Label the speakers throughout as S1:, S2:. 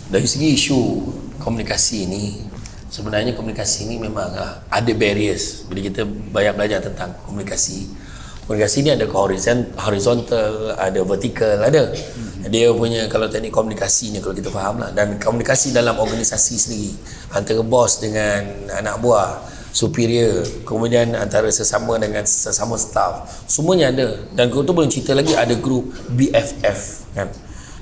S1: Dari segi isu komunikasi ni, sebenarnya komunikasi ni memang ada barriers. Bila kita banyak belajar tentang komunikasi, komunikasi ni ada horizontal, ada vertikal, ada. Dia punya, kalau teknik komunikasinya kalau kita faham lah, dan komunikasi dalam organisasi sendiri antara bos dengan anak buah, superior, kemudian antara sesama dengan sesama staff, semuanya ada. Dan tu boleh cerita lagi, ada grup BFF kan,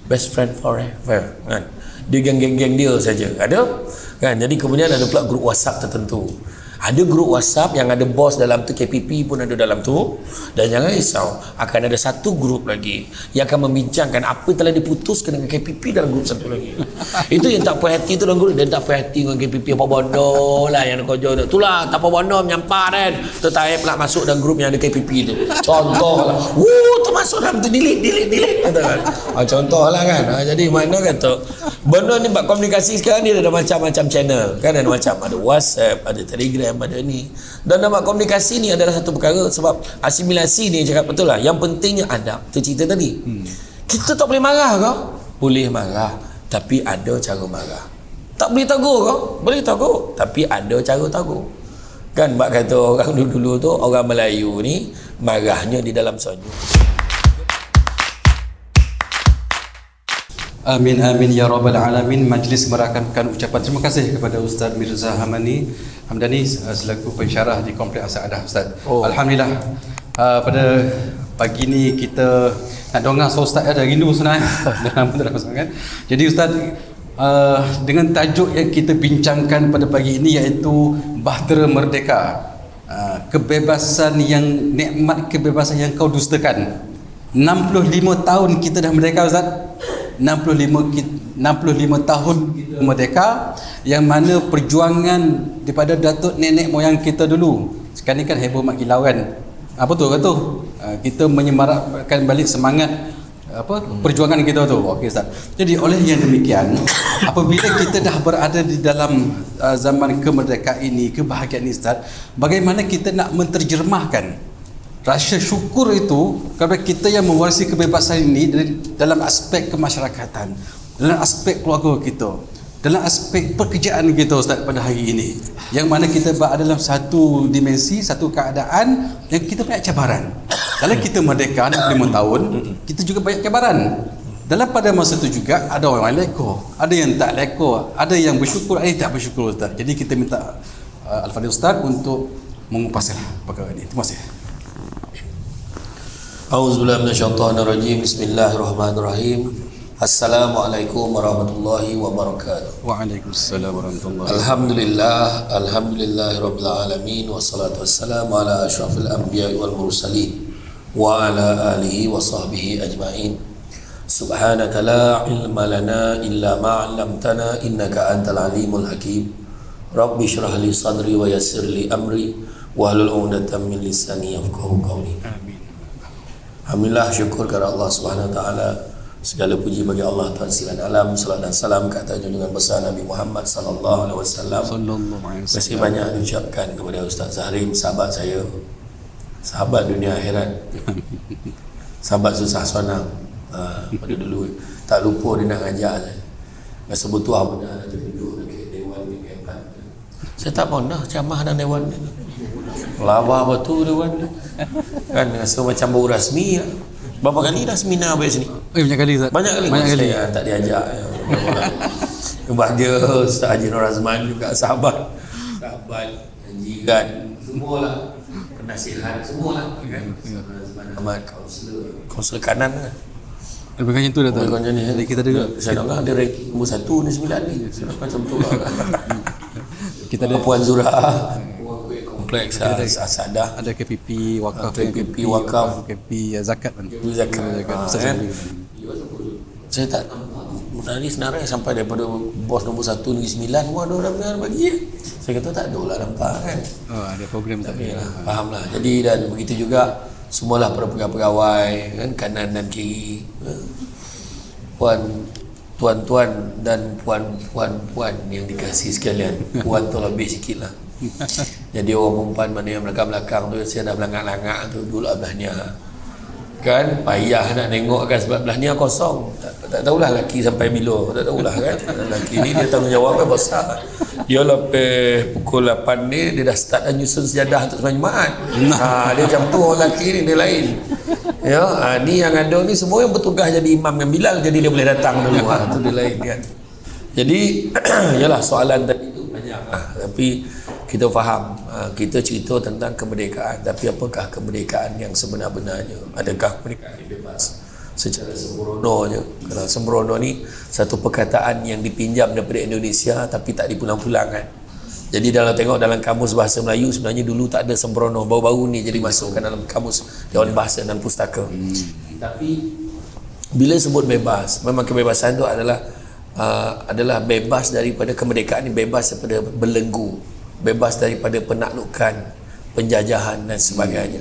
S1: best friend forever kan, dia geng-geng dia saja ada kan. Jadi kemudian ada pula grup WhatsApp tertentu. Ada grup WhatsApp yang ada bos dalam tu, KPP pun ada dalam tu. Dan jangan risau, akan ada satu grup lagi yang akan membincangkan apa telah diputuskan dengan KPP dalam grup satu lagi. Itu yang tak puas hati tu dalam grup. Dan tak puas hati dengan KPP, apa bodoh lah yang kau jodoh tu lah, tak apa bodoh menyampah kan. Tertarik pula masuk dalam grup yang ada KPP tu. Contoh lah, tu masuk dalam tu, delete kata kan. Contoh lah kan. Jadi mana kata benda ni buat komunikasi sekarang ni ada macam-macam channel kan, ada macam, ada WhatsApp, ada Telegram, ada ni. Dan nama komunikasi ni adalah satu perkara, sebab asimilasi ni cakap betul lah, yang pentingnya adab. Tu cerita tadi. Kita tak boleh marah kau? Boleh marah, tapi ada cara marah. Tak boleh tegur kau? Boleh tegur, tapi ada cara tegur. Kan bak kata orang dulu-dulu tu, orang Melayu ni marahnya di dalam sonyo.
S2: Amin amin ya rabbal alamin. Majlis merakamkan ucapan terima kasih kepada Ustaz Mirza Hamdani selaku pensyarah di Kompleks As-Saadah. Ustaz, alhamdulillah, pada pagi ni kita nak dengar so Ustaz ada rindu sebenarnya dalam kan. Jadi Ustaz, dengan tajuk yang kita bincangkan pada pagi ini iaitu Bahtera Merdeka, kebebasan yang, nikmat kebebasan yang kau dustakan. 65 tahun kita dah merdeka Ustaz. 65 tahun kita merdeka, yang mana perjuangan daripada datuk nenek moyang kita dulu. Sekarang ni kan heboh mak kilau kan. Apa tu kata? Kita menyemarakkan balik semangat perjuangan kita tu. Okey Ustaz. Jadi oleh yang demikian, apabila kita dah berada di dalam zaman kemerdekaan ini, kebahagiaan ini Ustaz, bagaimana kita nak menterjemahkan rasa syukur itu kepada kita yang mewarisi kebebasan ini dalam aspek kemasyarakatan, dalam aspek keluarga kita, dalam aspek pekerjaan kita Ustaz pada hari ini, yang mana kita berada dalam satu dimensi, satu keadaan yang kita banyak cabaran. Dalam kita merdeka 65 tahun, kita juga banyak cabaran. Dalam pada masa itu juga ada orang yang leko, ada yang tak leko, ada yang bersyukur, ada yang tak bersyukur Ustaz. Jadi kita minta Al-Fadhil Ustaz untuk mengupaskan perkara ini. Terima kasih.
S1: A'udzubillahi minasyaitonirrajim. Bismillahirrahmanirrahim. Assalamualaikum warahmatullahi wabarakatuh.
S2: Waalaikumsalam warahmatullahi
S1: wabarakatuh. Alhamdulillahirabbil alamin, wassalatu wassalamu ala asyrafil anbiya'i wal mursalin wa ala alihi wa sahbihi ajma'in. Subhanaka la ilma lana illa ma 'allamtana innaka antal alimul hakim. Rabbi shrah li sadri wa yassir li amri wahlul 'uqdatam min lisani yafqahu qawli. Amin. Alhamdulillah, syukur kepada Allah Subhanahu Wa Taala. Segala puji bagi Allah Tuhan sekalian alam. Salat dan salam ke atas junjungan besar Nabi Muhammad sallallahu alaihi wasallam. Terima kasih banyak diucapkan kepada Ustaz Zahrin, sahabat saya, sahabat dunia akhirat, sahabat susah sonang. Pada dulu tak lupa dia nak ngajak saya. Masa butuh apa dah duduk dekat dewan di Kepan. Saya tak pernah ceramah dalam dewan ni. Lawa betul dewan tu. Kan rasa macam baru rasmi lah. Berapa kali dah seminar sampai sini?
S2: Banyak kali Ustaz.
S1: Banyak kali. Saya tak diajak. Bahagia Ustaz Haji Nur Azman juga, sahabat jiran semualah, penasihat semualah kan. Azman Ahmad, kaunselor kanan kan.
S2: Lebih macam tu dah tak?
S1: Macam ni.
S2: Jadi kita ada,
S1: saya nak ada ranking nombor 1 ni 9 ni. Saya macam tu lah.
S2: Kita ada
S1: Puan Zura, Kompleks As-Saadah,
S2: ada KPP wakaf,
S1: KPP wakaf,
S2: KPP zakat kan.
S1: Zakat. Saya tak menari senarai sampai daripada bos nombor 1 Negeri Sembilan, ada orang bagi. Saya kata tak ada lah nampak kan.
S2: Ada program tak?
S1: Faham lah. Jadi dan begitu juga semualah para pegawai kan, kanan dan kiri, tuan-tuan dan puan-puan yang dikasih sekalian. Puan tu lebih sikit lah. Jadi orang perempuan mana yang belakang-belakang tu, saya dah belangak-langak tu dulu abahnya kan payah nak tengok kan sebab belah ni kosong, tak tahulah lelaki sampai bila, tak tahulah kan. Lelaki ni dia tanggungjawab kan besar. Dia lepas pukul 8 ni dia dah start nyusun sejadah untuk sembahyang Jumaat. Dia macam tu, orang lelaki ni dia lain. Ya, ni yang ada ni semua yang bertugas jadi imam dengan Bilal, jadi dia boleh datang dulu. Tu dia lain kan. Jadi yalah soalan tadi tu banyak tapi kita faham, kita cerita tentang kemerdekaan, tapi apakah kemerdekaan yang sebenar-benarnya? Adakah kemerdekaan yang bebas secara sembrono je? Kalau sembrono ni satu perkataan yang dipinjam daripada Indonesia tapi tak dipulang-pulangkan. Jadi dalam tengok dalam kamus bahasa Melayu sebenarnya dulu tak ada sembrono, baru-baru ni jadi masukkan dalam kamus Dewan Bahasa dan Pustaka. Tapi bila sebut bebas, memang kebebasan tu adalah bebas daripada kemerdekaan, bebas daripada belenggu, bebas daripada penaklukan, penjajahan dan sebagainya.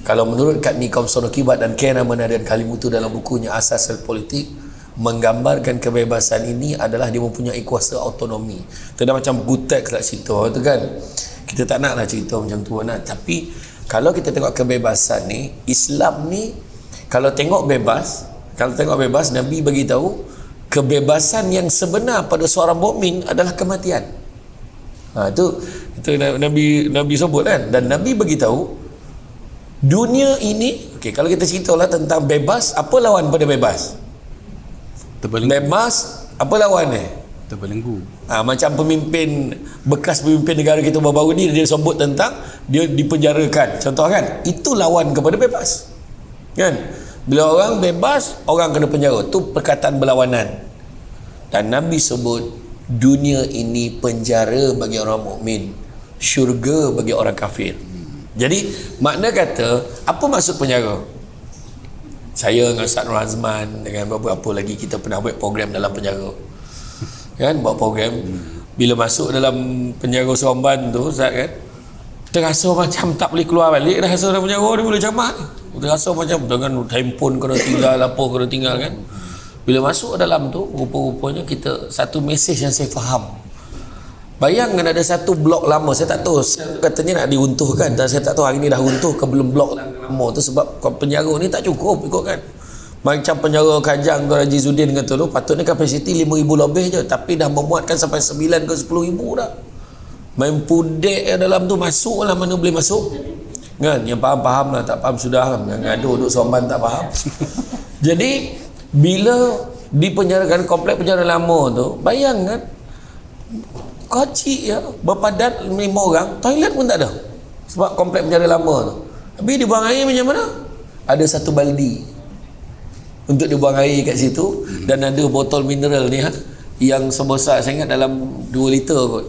S1: Kalau menurut Kak Nikom Sonokibat dan Ken Amana dan Kalimutu dalam bukunya Asas Politik, menggambarkan kebebasan ini adalah dia mempunyai kuasa autonomi. Itu dah macam buku teks lah cerita tu kan. Kita tak nak lah cerita macam tu nak. Tapi kalau kita tengok kebebasan ni, Islam ni kalau tengok bebas, Nabi bagi tahu kebebasan yang sebenar pada seorang mukmin adalah kematian. Itu Nabi sebut kan, dan Nabi bagi tahu dunia ini, okey, kalau kita ceritalah tentang bebas, apa lawan pada bebas?
S2: Terbelenggu.
S1: Bebas apa lawan ni?
S2: Terbelenggu.
S1: Macam bekas pemimpin negara kita baru-baru ni dia sebut tentang dia dipenjarakan, contoh kan, itu lawan kepada bebas kan. Bila orang bebas, orang kena penjara, tu perkataan berlawanan. Dan Nabi sebut dunia ini penjara bagi orang mukmin, syurga bagi orang kafir. Jadi makna kata, apa maksud penjara? Saya dengan Ustaz Nur Azman dengan beberapa lagi kita pernah buat program dalam penjara kan, buat program. Bila masuk dalam penjara Seremban tu Ustaz kan, terasa macam tak boleh keluar balik dah. Rasa dalam penjara ni boleh camat, terasa macam dengan handphone kena tinggal, apa kena tinggal kan. Bila masuk dalam tu, rupa-rupanya kita satu mesej yang saya faham. Bayangkan ada satu blok lama, saya tak tahu, katanya nak diruntuhkan, dan saya tak tahu hari ni dah runtuh ke belum blok lama tu, sebab penjara ni tak cukup ikut kan. Macam penjara Kajang ke Haji Zudin kata tu, patutnya kapasiti 5,000 lebih je, tapi dah memuatkan sampai 9 ke 10,000 dah. Main pudek dalam tu, masuk lah mana boleh masuk kan. Yang faham-faham lah, tak faham sudah lah. Yang ngadu duduk Somban tak faham. Jadi bila dipenjarakan komplek penjara lama tu, bayangkan kecil ya, berpadat 5 orang, toilet pun tak ada sebab komplek penjara lama tu. Tapi dibuang air macam mana? Ada satu baldi untuk dibuang air kat situ, dan ada botol mineral ni yang sebesar saya ingat dalam 2 liter kot.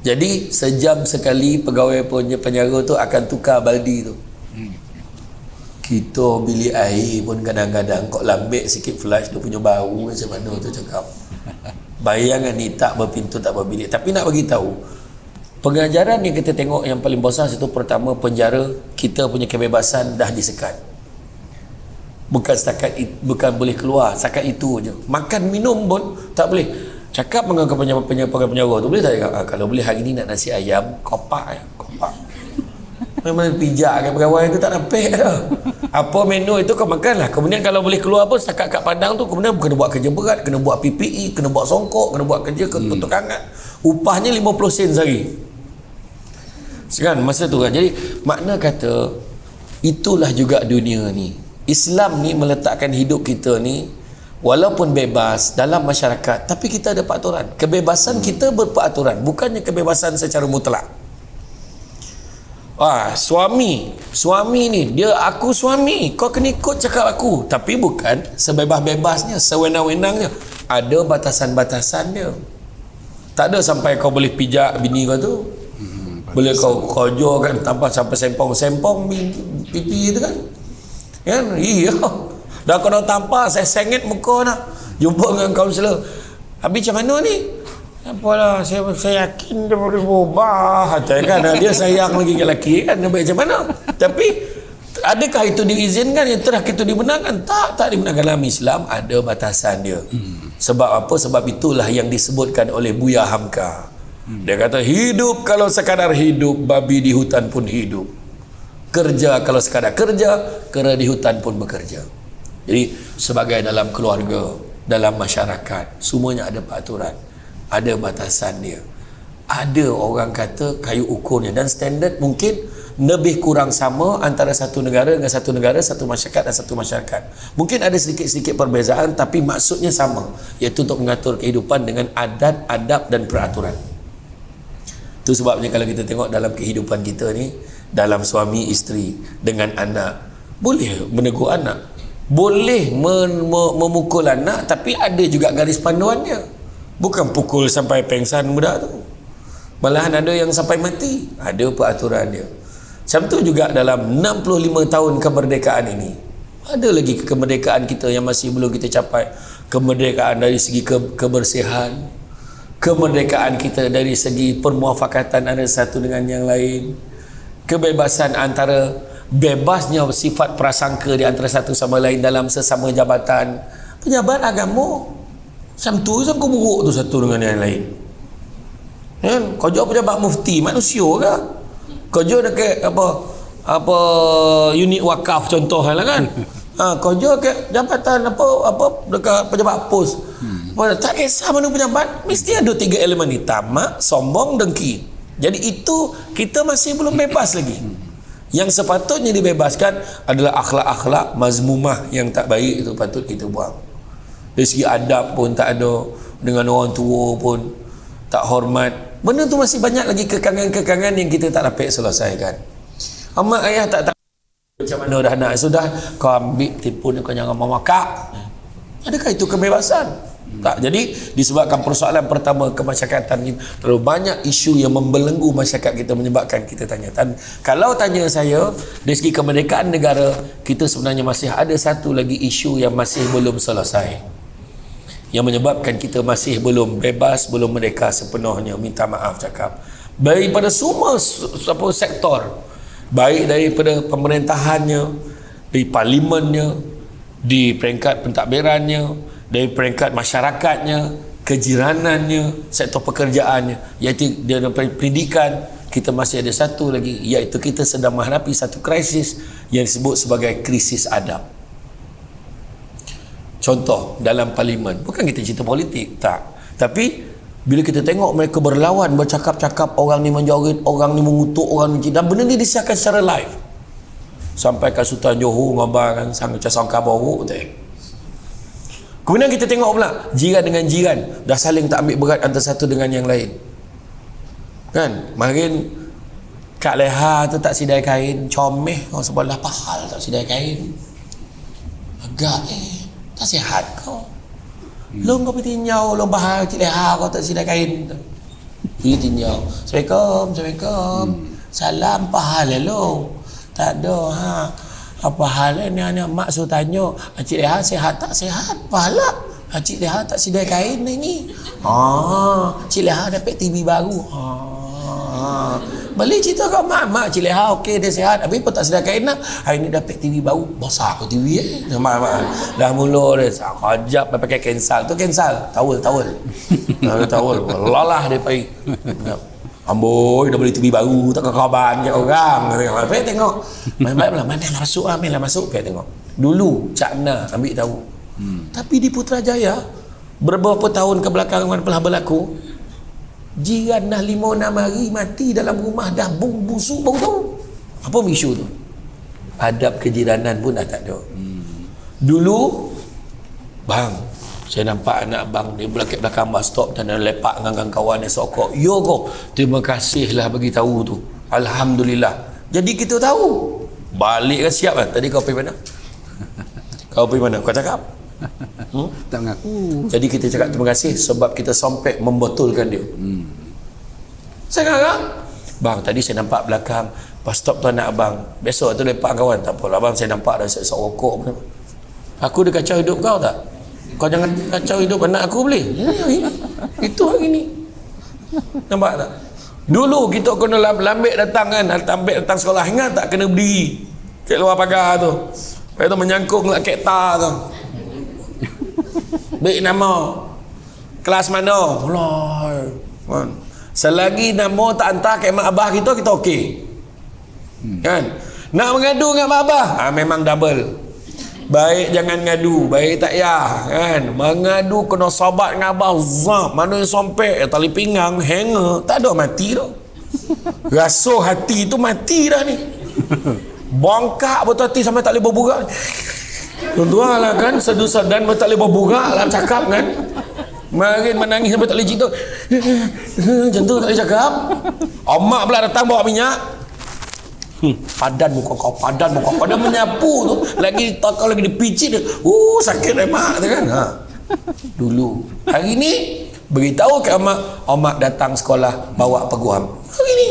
S1: Jadi sejam sekali pegawai penjara tu akan tukar baldi tu. Kita bilik air pun kadang-kadang kok lambik sikit flush, dia punya bau macam mana tu cakap. Bayangan ni tak berpintu tak berbilik. Tapi nak bagi tahu, pengajaran yang kita tengok yang paling besar itu, pertama, penjara kita punya kebebasan dah disekat. Bukan setakat bukan boleh keluar setakat itu je. Makan minum pun tak boleh. Cakap dengan penjara tu boleh tak cakap, kalau boleh hari ni nak nasi ayam kopak. Memang pijak kan pegawai tu tak dapat dah. Apa menu itu kau makan lah. Kemudian kalau boleh keluar pun setakat kat padang tu, kemudian kena buat kerja berat, kena buat PPE, kena buat songkok, kena buat kerja untuk hangat. Upahnya 50 sen sehari kan masa tu kan. Jadi makna kata itulah juga dunia ni. Islam ni meletakkan hidup kita ni walaupun bebas dalam masyarakat, tapi kita ada peraturan. Kebebasan kita berperaturan, bukannya kebebasan secara mutlak. Suami ni dia, aku suami, kau kena ikut cakap aku, tapi bukan sebebas-bebasnya, sewenang-wenangnya. Ada batasan-batasan dia. Tak ada sampai kau boleh pijak bini kau tu, boleh kau kojo kan, tanpa sampai sempong pipi tu kan. Iya, dah kena tampar, saya sengit muka nak jumpa dengan kaunselor. Habis macam mana ni? Apalah, saya yakin dia boleh berubah kan. Dia sayang lagi ke lelaki kan, dia baik macam mana. Tapi adakah itu diizinkan? Yang terakhir itu dibenarkan? Tak dibenarkan. Dalam Islam ada batasan dia. Sebab apa? Sebab itulah yang disebutkan oleh Buya Hamka. Dia kata hidup kalau sekadar hidup, babi di hutan pun hidup. Kerja kalau sekadar kerja, kera di hutan pun bekerja. Jadi sebagai dalam keluarga, dalam masyarakat, semuanya ada peraturan, ada batasan dia. Ada orang kata kayu ukurnya, dan standard mungkin lebih kurang sama antara satu negara dengan satu negara, satu masyarakat dan satu masyarakat. Mungkin ada sedikit-sedikit perbezaan, tapi maksudnya sama, iaitu untuk mengatur kehidupan dengan adat, adab dan peraturan. Itu sebabnya kalau kita tengok dalam kehidupan kita ni, dalam suami isteri dengan anak, boleh menegur anak, boleh memukul anak, tapi ada juga garis panduannya. Bukan pukul sampai pengsan budak tu, malahan ada yang sampai mati. Ada peraturan dia. Macam tu juga dalam 65 tahun kemerdekaan ini, ada lagi kemerdekaan kita yang masih belum kita capai. Kemerdekaan dari segi kebersihan, kemerdekaan kita dari segi permuafakatan ada satu dengan yang lain, kebebasan antara bebasnya sifat prasangka di antara satu sama lain dalam sesama jabatan. Pejabat agama macam tu sangka buruk tu satu dengan yang lain. Kan? Kau jauh pejabat mufti manusia ke? Kau jauh dekat apa unit wakaf contoh lah kan. Kau jauh ke jabatan apa dekat pejabat pos. Tak kisah mana pejabat, mesti ada 3 elemen ni: tamak, sombong, dengki. Jadi itu kita masih belum bebas lagi. Yang sepatutnya dibebaskan adalah akhlak-akhlak mazmumah yang tak baik, itu patut kita buang. Dari segi adab pun tak ada, dengan orang tua pun tak hormat. Benda tu masih banyak lagi kekangan-kekangan yang kita tak dapat selesaikan. Mak ayah tak tahu macam mana dah nak, sudah kau ambil telefon kau jangan memakak. Adakah itu kebebasan? Tak. Jadi disebabkan persoalan pertama kemasyarakatan kita, terlalu banyak isu yang membelenggu masyarakat kita menyebabkan kita tanya. Kalau tanya saya, dari segi kemerdekaan negara, kita sebenarnya masih ada satu lagi isu yang masih belum selesai, yang menyebabkan kita masih belum bebas, belum merdeka sepenuhnya. Minta maaf cakap, baik pada semua sektor, baik daripada pemerintahannya, di parlimennya, di peringkat pentadbirannya, dari peringkat masyarakatnya, kejiranannya, sektor pekerjaannya, iaitu dalam pendidikan. Kita masih ada satu lagi, iaitu kita sedang menghadapi satu krisis yang disebut sebagai krisis adab. Contoh dalam parlimen, bukan kita cerita politik, tak, tapi bila kita tengok mereka berlawan, bercakap-cakap, orang ni menjoget, orang ni mengutuk, orang ni, dan benda ni disiarkan secara live sampai ke Sultan Johor ngabarkan sangat sangka baru tu. Kemudian kita tengok pula jiran dengan jiran dah saling tak ambil berat antara satu dengan yang lain. Kan? Makin Kak Leha tu tak sidai kain, comel orang sebelah pahal tak sidai kain. Agak tak sihat kau. Long kau pergi tinjau, long bahar Cik Leha kau tak sidai kain. Pergi tinjau. Assalamualaikum. Salam pahal long. Tak ada apa hal ni anak mak suruh tanya, Cik Leha sihat tak? Sihat. Pahala Cik Leha tak sidai kain ni. Cik Leha dapat TV baru. Balik cerita kau mak Cik Leha okey dia sihat, habis pun tak sidai kain lah. Hari ni dapat TV baru. Besar ke TV dah mula dia ajab pakai cancel tu, cancel towel lalah dia pergi. Amboi dah beli TV baru, tak kawan ke orang. Pergi tengok. Baik-baiklah, mana lah masuk, ambil lah masuk. Pergi tengok. Dulu Cak Na ambil tahu. Tapi di Putrajaya, beberapa tahun kebelakangan telah berlaku, jiran dah 5-6 hari mati dalam rumah, dah busuk bau tu. Apa isu tu? Adab kejiranan pun dah tak ada. Dulu, bang, saya nampak anak abang dia belakang bus stop dan lepak dengan kawan dia sokok. Yo kau, terima kasihlah bagi tahu tu. Alhamdulillah. Jadi kita tahu. Balik kan siap kan? Tadi kau pergi mana? Kau pergi mana? Kau cakap?
S2: Tak mengaku.
S1: Jadi kita cakap terima kasih sebab kita sampai membetulkan dia. Saya kata, bang tadi saya nampak belakang bus stop tu anak abang. Besok tu lepak kawan. Tak apa abang, saya nampak dah sesak rokok. Aku dah kacau hidup kau tak? Kau jangan kacau hidup anak aku boleh? Itu hari ni. Nampak tak? Dulu kita kena lambat datang kan, lambat datang sekolah, ingat tak kena berdiri kat luar pagar tu. Lepas tu menyangkung lah kereta tu. Baik nama kelas mana? Allah. Selagi nama tak hantar kat mak abah kita okey. Kan? Nak mengadu dengan mak abah, memang double. Baik jangan ngadu, baik tak ya kan. Mengadu kena sabat dengan abah, zap, mana yang sompek, tali pinggang, hanger, tak ada mati tu. Rasuh hati tu mati dah ni. Bongkak betul hati sampai tak boleh berburak. Tuan-tuan lah kan, sedu-sedan tak boleh berburak lah cakap kan. Makin menangis sampai tak boleh cerita. Macam tu tak boleh cakap. Omak pula datang bawa minyak. Padan muka kau, padan muka kau. Dia menyapu tu. Lagi takau lagi dipicit dia. Sakit emak tu kan. Dulu. Hari ni beritahu ke omak datang sekolah bawa peguam. Hari ni.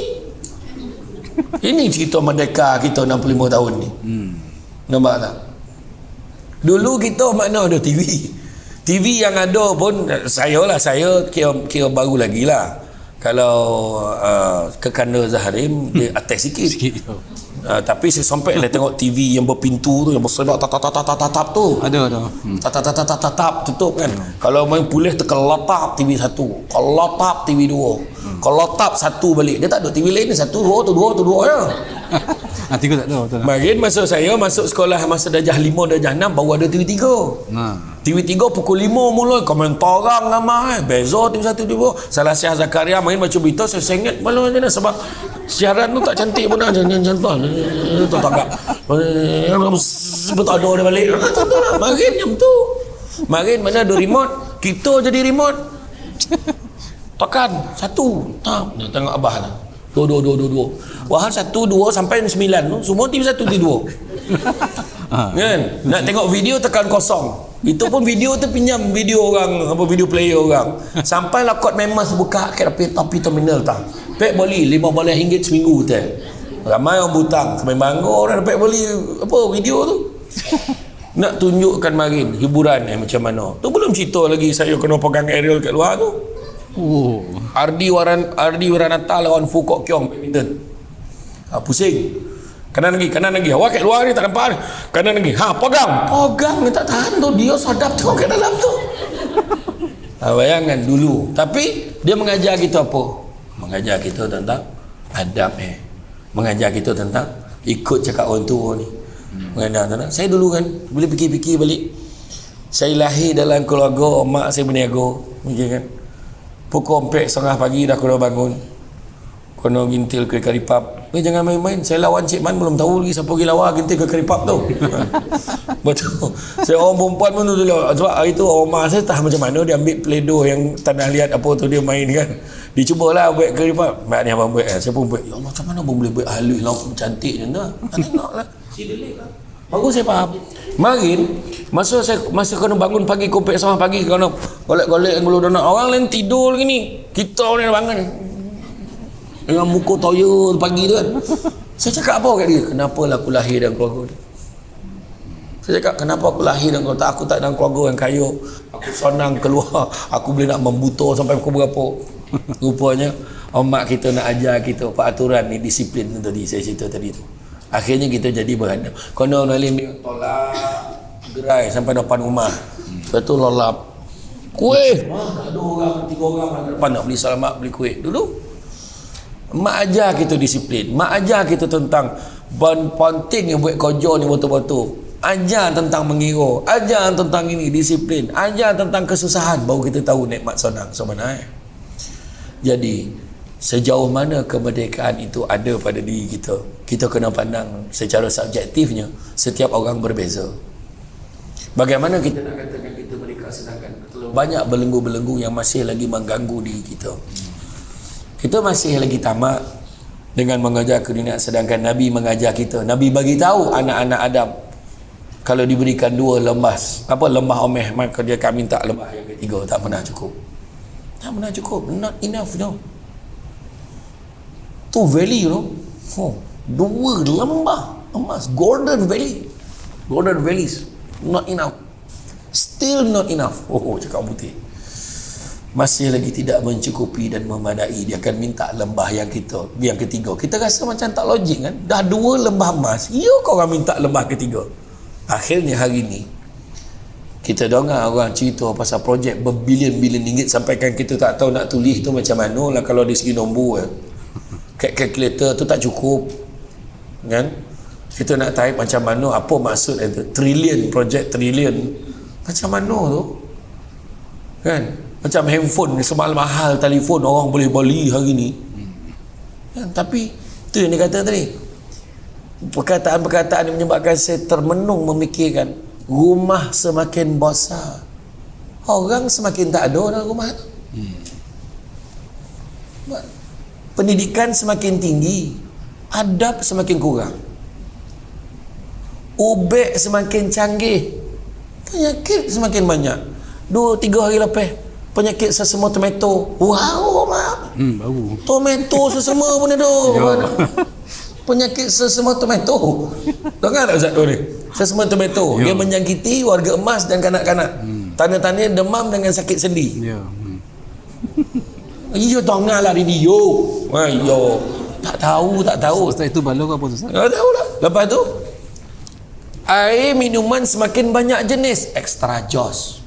S1: Ini cerita merdeka kita 65 tahun ni. Nampak tak? Dulu kita mana ada TV. TV yang ada pun saya kira baru lagi lah. Kalau Kekanda Zahrim dia atas sikit. Tapi saya sampai lah tengok TV yang berpintu tu, yang bersedak tatap tu.
S2: Ada.
S1: Tatap tutup kan. Kalau main pulih terkelatap TV 1, kelatap TV 2, kelatap 1 balik. Dia tak ada TV lain, 1 2 tu 2 tu 2 je.
S2: Tiga tak ada betul.
S1: Makin saya masuk sekolah masa darjah 5 darjah 6 baru ada TV 3. TV 3 pukul 5 mula komentar orang ramai. Beza TV 1 TV 2. Salah Syah Zakaria main baca berita, saya sengit malu macam mana sebab siaran tu tak cantik pun dah. Jangan tu tak. Betul ada dia balik. Tentulah makin macam tu. Makin mana ada remote, kita jadi remote. Tekan 1. Tak, tengok abah lah. 2. Wahal 1 2 sampai 9 tu semua TV 1 TV 2. Kan? Nak tengok video tekan 0. Itu pun video tu pinjam video orang, apa video player orang. Sampailah kod memas buka kat tapi terminal tak. Pek beli RM15 seminggu tu. Ramai orang butang sampai bangor orang pek beli apa video tu. Nak tunjukkan marin hiburan macam mana. Tu belum cerita lagi saya kena pegang aerial kat luar tu. Ardi Waranata lawan Fu Kok Kiong badminton. Pusing. Kanan lagi. Awak kat luar ni tak nampak. Kanan lagi. Pegang ni tak tahan tu. Dia sadap tengok kat dalam tu. Bayangkan dulu. Tapi dia mengajar kita apa? Mengajar kita tentang adab mengajar kita tentang ikut cakap orang tua ni. Mengajar tentang saya dulu kan boleh fikir-fikir balik. Saya lahir dalam keluarga mak saya berniaga. Mungkin kan. Pukul 4:30 pagi dah kena bangun. Kena gintil ke karipap. Jangan main-main. Saya lawan Cik Man belum tahu lagi siapa pergi lawan gintil ke karipap tu. Betul. Saya orang perempuan pun dulu. Sebab hari tu orang mak saya tahu macam mana dia ambil peledo yang tanah liat apa tu dia main kan. Dia cubalah buat karipap. Mak ni abang buat. Saya pun buat. Ya Allah macam mana abang boleh buat halus lah. Cantik je dah. Tengoklah. Baru saya faham. Marin masa kena bangun pagi kopek sama pagi kena golek-golek ngulu donat. Orang lain tidur lagi ni. Kita ni dah bangun. Dengan muka toyol pagi tu kan. Saya cakap apa kat dia? Kenapa lah aku lahir dalam keluarga ni? Saya cakap kenapa aku lahir dalam keluarga? Aku tak dalam keluarga yang kaya. Aku senang keluar. Aku boleh nak membuta sampai pukul berapa. Rupanya mak kita nak ajar kita peraturan ni, disiplin tu tadi saya cerita tadi tu. Akhirnya kita jadi beradab. Kena Nalim dia tolak gerai sampai depan rumah. Lepas tu lolap kuih. Ada orang 3 orang depan nak beli salamat, beli kuih. Dulu mak ajar kita disiplin. Mak ajar kita tentang penting yang buat kerja ni betul-betul. Ajar tentang mengira, ajar tentang ini disiplin, ajar tentang kesusahan, baru kita tahu nikmat senang sebenarnya. Jadi sejauh mana kemerdekaan itu ada pada diri kita, kita kena pandang secara subjektifnya. Setiap orang berbeza. Bagaimana kita nak katakan kita merdeka sedangkan banyak belenggu-belenggu yang masih lagi mengganggu diri kita. Kita masih lagi tamak dengan mengajar keduniaan, sedangkan Nabi mengajar kita. Nabi bagi tahu anak-anak Adam kalau diberikan 2 lembah omeh, maka dia akan minta lembah yang ketiga. Tak pernah cukup. Not enough, no. Tu valley, you know. 2 lembah emas, Golden Valleys, not enough. Still not enough. Cakap putih. Masih lagi tidak mencukupi dan memadai. Dia akan minta lembah yang ketiga. Kita rasa macam tak logik kan. Dah 2 lembah emas, kau orang minta lembah ketiga. Akhirnya hari ni kita dengar orang cerita pasal projek berbilion-bilion ringgit, sampaikan kita tak tahu nak tulis tu macam mana lah kalau dari segi nombor. Calculator tu tak cukup kan. Kita nak tahu macam mana, apa maksud itu trilion, projek trilion macam mana tu kan. Macam handphone semalam mahal, telefon orang boleh beli hari ni kan? Tapi tu yang dia kata tadi, perkataan-perkataan yang menyebabkan saya termenung memikirkan, rumah semakin besar, orang semakin tak ada dalam rumah tu. Pendidikan semakin tinggi, adab semakin kurang, ubek semakin canggih, penyakit semakin banyak. 2-3 hari lepas, penyakit sesama tomato. Wow, mak.
S2: Bau.
S1: Tomato sesama pun ada. Penyakit sesama tomato. Dengar tak Ustaz tu ni? Sesama tomato. Dia menjangkiti warga emas dan kanak-kanak. Tanda-tanda demam dengan sakit sendi.
S2: Ya.
S1: Iyo tengah lah dia. Ayo. Tak tahu.
S2: Ustaz itu balok apa Ustaz?
S1: Tak tahu lah. Lepas tu, air minuman semakin banyak jenis, extra jos.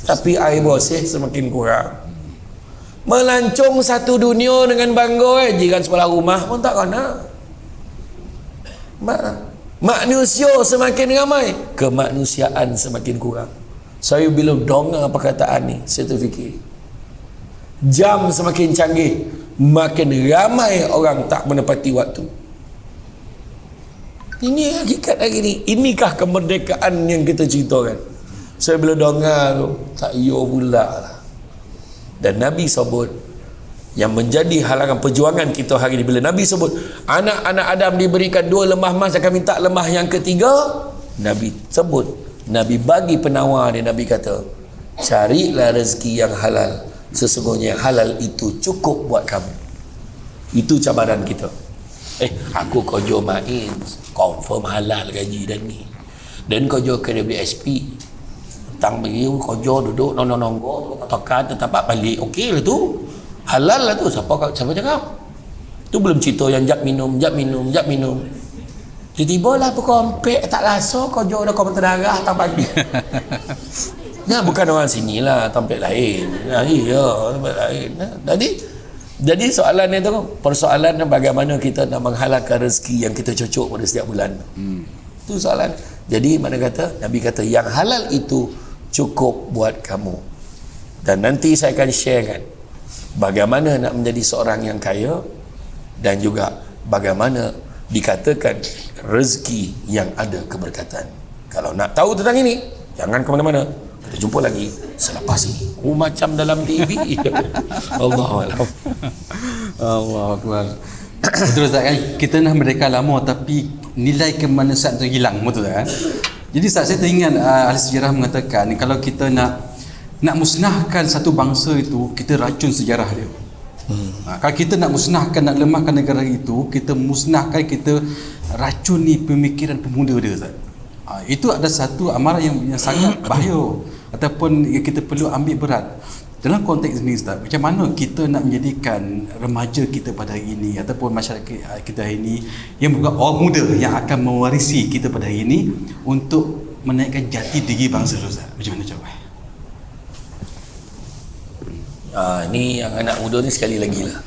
S1: Tapi air bersih semakin kurang. Melancong satu dunia dengan bangga, jiran sebelah rumah pun tak kena. Manusia semakin ramai, kemanusiaan semakin kurang. Saya bila dengar perkataan ni, saya terfikir, jam semakin canggih, makin ramai orang tak menepati waktu. Ini hakikat hari ni. Inikah kemerdekaan yang kita ceritakan? Saya bila dengar tu, tak ya pula lah. Dan Nabi sebut, yang menjadi halangan perjuangan kita hari ni, bila Nabi sebut anak-anak Adam diberikan 2 lemah emas, akan minta lemah yang ketiga, Nabi sebut, Nabi bagi penawar dia. Nabi kata, carilah rezeki yang halal, sesungguhnya halal itu cukup buat kamu. Itu cabaran kita. Aku kerja main, confirm halal gaji dan ni, dan kerja kena beli SP, petang pergi kerja duduk nongkrong tokan tetap balik, okey lah tu, halal lah tu. Siapa cakap tu? Belum cerita yang jap minum tiba-tiba lah berkompek tak rasa kerja dah kompet darah tak pagi. Nah, bukan orang sini lah, tempat lain. Tempat lain. Jadi soalan itu, persoalan bagaimana kita nak menghalalkan rezeki yang kita cocok pada setiap bulan. Itu soalan. Jadi mana kata, Nabi kata yang halal itu cukup buat kamu. Dan nanti saya akan sharekan bagaimana nak menjadi seorang yang kaya, dan juga bagaimana dikatakan rezeki yang ada keberkatan. Kalau nak tahu tentang ini, jangan ke mana-mana. Kita jumpa lagi selepas ini. Macam dalam TV. Allahuakbar.
S2: Allahuakbar. Betul Ustaz kan? Kita nak merdeka lama tapi nilai kemanusiaan tu hilang, betul kan? Jadi Ustaz, saya teringat ahli sejarah mengatakan, kalau kita nak musnahkan satu bangsa itu, kita racun sejarah dia. Kalau kita nak musnahkan, nak lemahkan negara itu, kita musnahkan, kita racuni pemikiran pemuda dia Ustaz. Itu ada satu amaran yang sangat bahaya, ataupun kita perlu ambil berat. Dalam konteks ini Ustaz, macam mana kita nak menjadikan remaja kita pada hari ini, ataupun masyarakat kita hari ini, yang bukan orang muda yang akan mewarisi kita pada hari ini, untuk menaikkan jati diri bangsa Ustaz? Macam mana coba?
S1: Ni yang anak muda ni sekali lagi lah.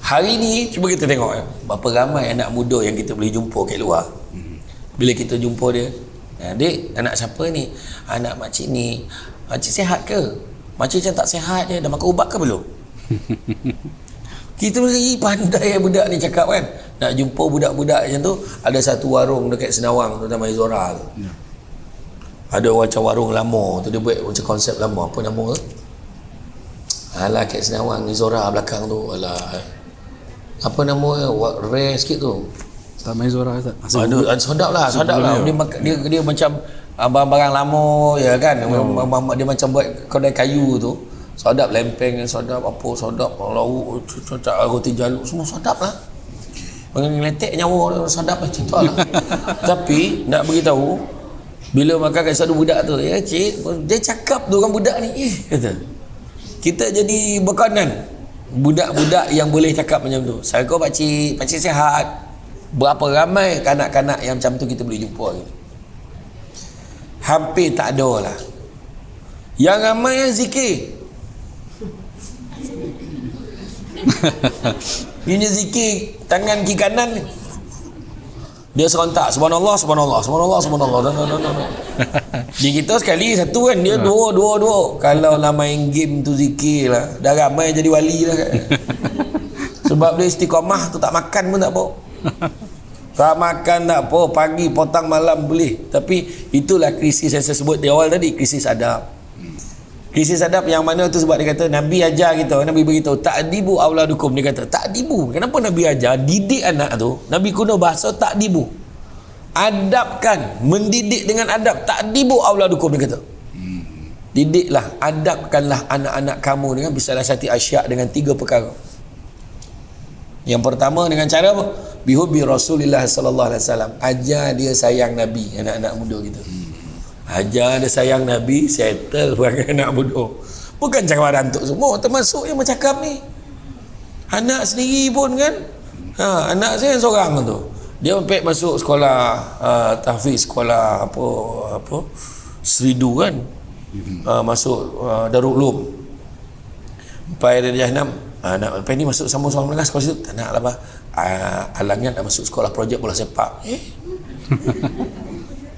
S1: Hari ni cuba kita tengok berapa ramai anak muda yang kita boleh jumpa kat luar. Bila kita jumpa dia, "Dek, anak siapa ni?" "Anak makcik ni." "Makcik sihat ke?" "Makcik macam tak sihat je, dah makan ubat ke belum?" Kita lagi pandai budak ni cakap kan. Nak jumpa budak-budak macam tu, ada satu warung dekat Senawang tu nama Izora tu. Ada macam warung lama tu, dia buat macam konsep lama. Apa nama tu? Alah, kat Senawang Izora belakang tu. Alah, apa nama rare sikit tu.
S2: Tak main Zora Ustaz.
S1: Ada sedap lah. Dia macam barang-barang lama ya kan. Dia macam buat kedai kayu tu. Sedap, lempeng sedap, apa sedap, lauk cocok roti jaluk semua sedap lah. Ngeletek nyawa sedap macam tu lah. Tapi nak beritahu, bila makan kat satu budak tu, "Ya cik," dia cakap tu orang budak ni, kata, kita jadi berkanan budak-budak yang boleh cakap macam tu. "Saya kau pakcik sihat." Berapa ramai kanak-kanak yang macam tu kita boleh jumpa gitu. Hampir tak ada lah. Yang ramai yang zikir. Ini zikir tangan kiri kanan ni. Dia serentak subhanallah subhanallah subhanallah subhanallah. Di kita sekali satu kan, dia dua. Kalau lah main game tu zikir lah, dah ramai jadi wali lah kan. Sebab dia istiqamah tu, tak makan pun tak apa. Tak makan tak apa, pagi petang malam boleh. Tapi itulah krisis yang saya sebut di awal tadi, krisis adab. Krisis adab yang mana tu sebab dia kata Nabi ajar kita, Nabi beritahu ta'dibu auladukum. Dia kata ta'dibu, kenapa Nabi ajar didik anak tu? Nabi guna bahasa ta'dibu, adabkan, mendidik dengan adab. Ta'dibu auladukum, dia kata didiklah, adabkanlah anak-anak kamu dengan bisalasati asya', dengan 3 perkara. Yang pertama dengan cara apa? Bihubbi Rasulullah sallallahu alaihi wasallam, ajar dia sayang Nabi. Anak-anak muda kita ajar dia sayang Nabi, settle bagi anak bodoh. Bukan cabaran untuk semua, termasuk yang bercakap ni. Anak sendiri pun kan, anak saya seorang tu, dia sampai masuk sekolah tahfiz, sekolah apa Seridu kan, masuk Darul Ulum sampai darjah 6. Nak lepas ni masuk sambung-sambung menengah sekolah situ, tak nak lah bah. Alangnya nak masuk sekolah projek bola sepak.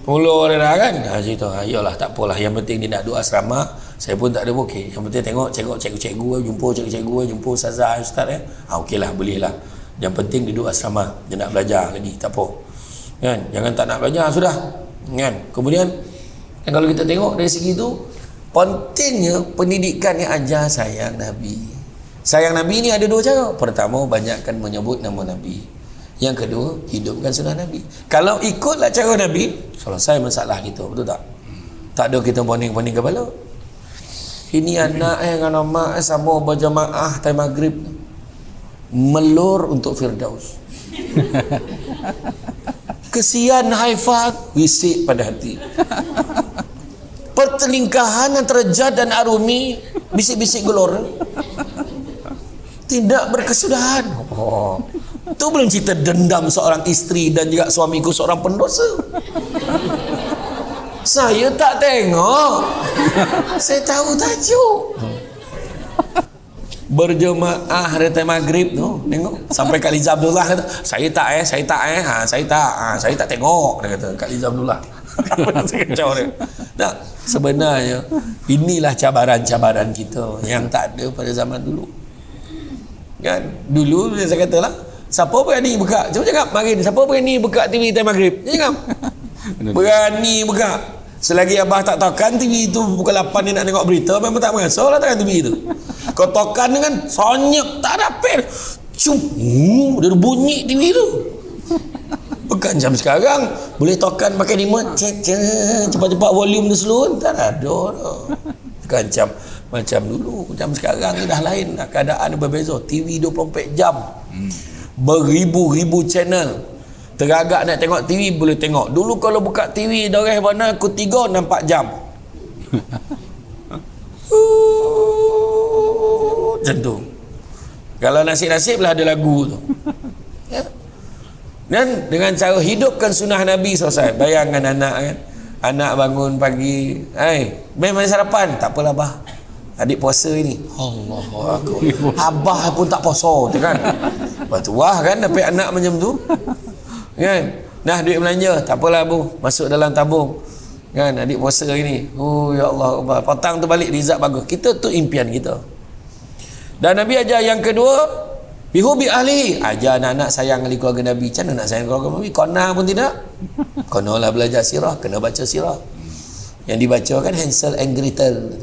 S1: Mula dia dah kan, cerita, ayolah tak apalah, yang penting dia nak duduk asrama, saya pun tak ada okey. Yang penting tengok cikgu-cikgu, jumpa cikgu-cikgu, jumpa ustazah, ustaz okeylah, boleh lah. Yang penting dia duduk asrama, dia nak belajar lagi, tak apa. Kan? Jangan tak nak belajar, sudah. Kan? Kemudian kalau kita tengok dari segi tu, pentingnya pendidikan yang ajar sayang Nabi. Sayang Nabi ni ada 2 cara. Pertama, banyakkan menyebut nama Nabi. Yang kedua, hidupkan sunnah Nabi. Kalau ikutlah cara Nabi, selesai masalah kita, betul tak? Tak ada kita poning-poning kepala. Ini anak dengan mak sama berjamaah time maghrib, melur untuk Firdaus. Kesian Haifat, wisik pada hati. Pertelingkahan antara Jad dan Arumi, bisik-bisik gelor, tidak berkesudahan. Tu belum cerita dendam seorang isteri dan juga suamiku seorang pendosa. Saya tak tengok, saya tahu tajuk. Berjemaah hari maghrib tu, tengok sampai Kak Liza Abdullah kata, saya tak tengok, dia kata Kak Liza Abdullah. Tak, sebenarnya inilah cabaran-cabaran kita yang tak ada pada zaman dulu. Kan? Dulu saya katalah, siapa berani buka? Cuba cakap, mari ni, siapa berani buka TV time maghrib? Cakap. Berani buka. Selagi abah tak tokan TV tu pukul 8 ni nak tengok berita, memang tak merasa lah tekan TV tu. Kau tokan ni kan sonyek, tak ada pen. Dia bunyi TV tu. Bukan jam sekarang boleh tokan pakai remote, cepat-cepat volume tu slow, tak ada. Bukan jam macam dulu. Jam sekarang ni dah lain, keadaan berbeza. TV 24 jam, beribu-ribu channel. Teragak nak tengok TV boleh tengok. Dulu kalau buka TV dari mana aku 3 nampak jam. Macam tu. Kalau nasib-nasib lah ada lagu tu. Ya. Dan dengan cara hidupkan sunnah Nabi selesai. Bayangkan anak kan, anak bangun pagi, memang sarapan, tak apalah bah, adik puasa ini. Allah, abah pun tak puasa tu kan. Lepas tu wah kan dapat anak macam tu kan. Nah, duit belanja, tak apalah bu, masuk dalam tabung kan, adik puasa ini. Oh ya Allah, petang tu balik rizak bagus. Kita tu impian kita. Dan Nabi ajar yang kedua, bihubi ahli, ajar anak-anak sayang ahli keluarga Nabi. Macam mana nak sayang keluarga Nabi? Kona pun tidak. Kona lah belajar sirah, kena baca sirah. Yang dibaca kan Hansel and Gretel,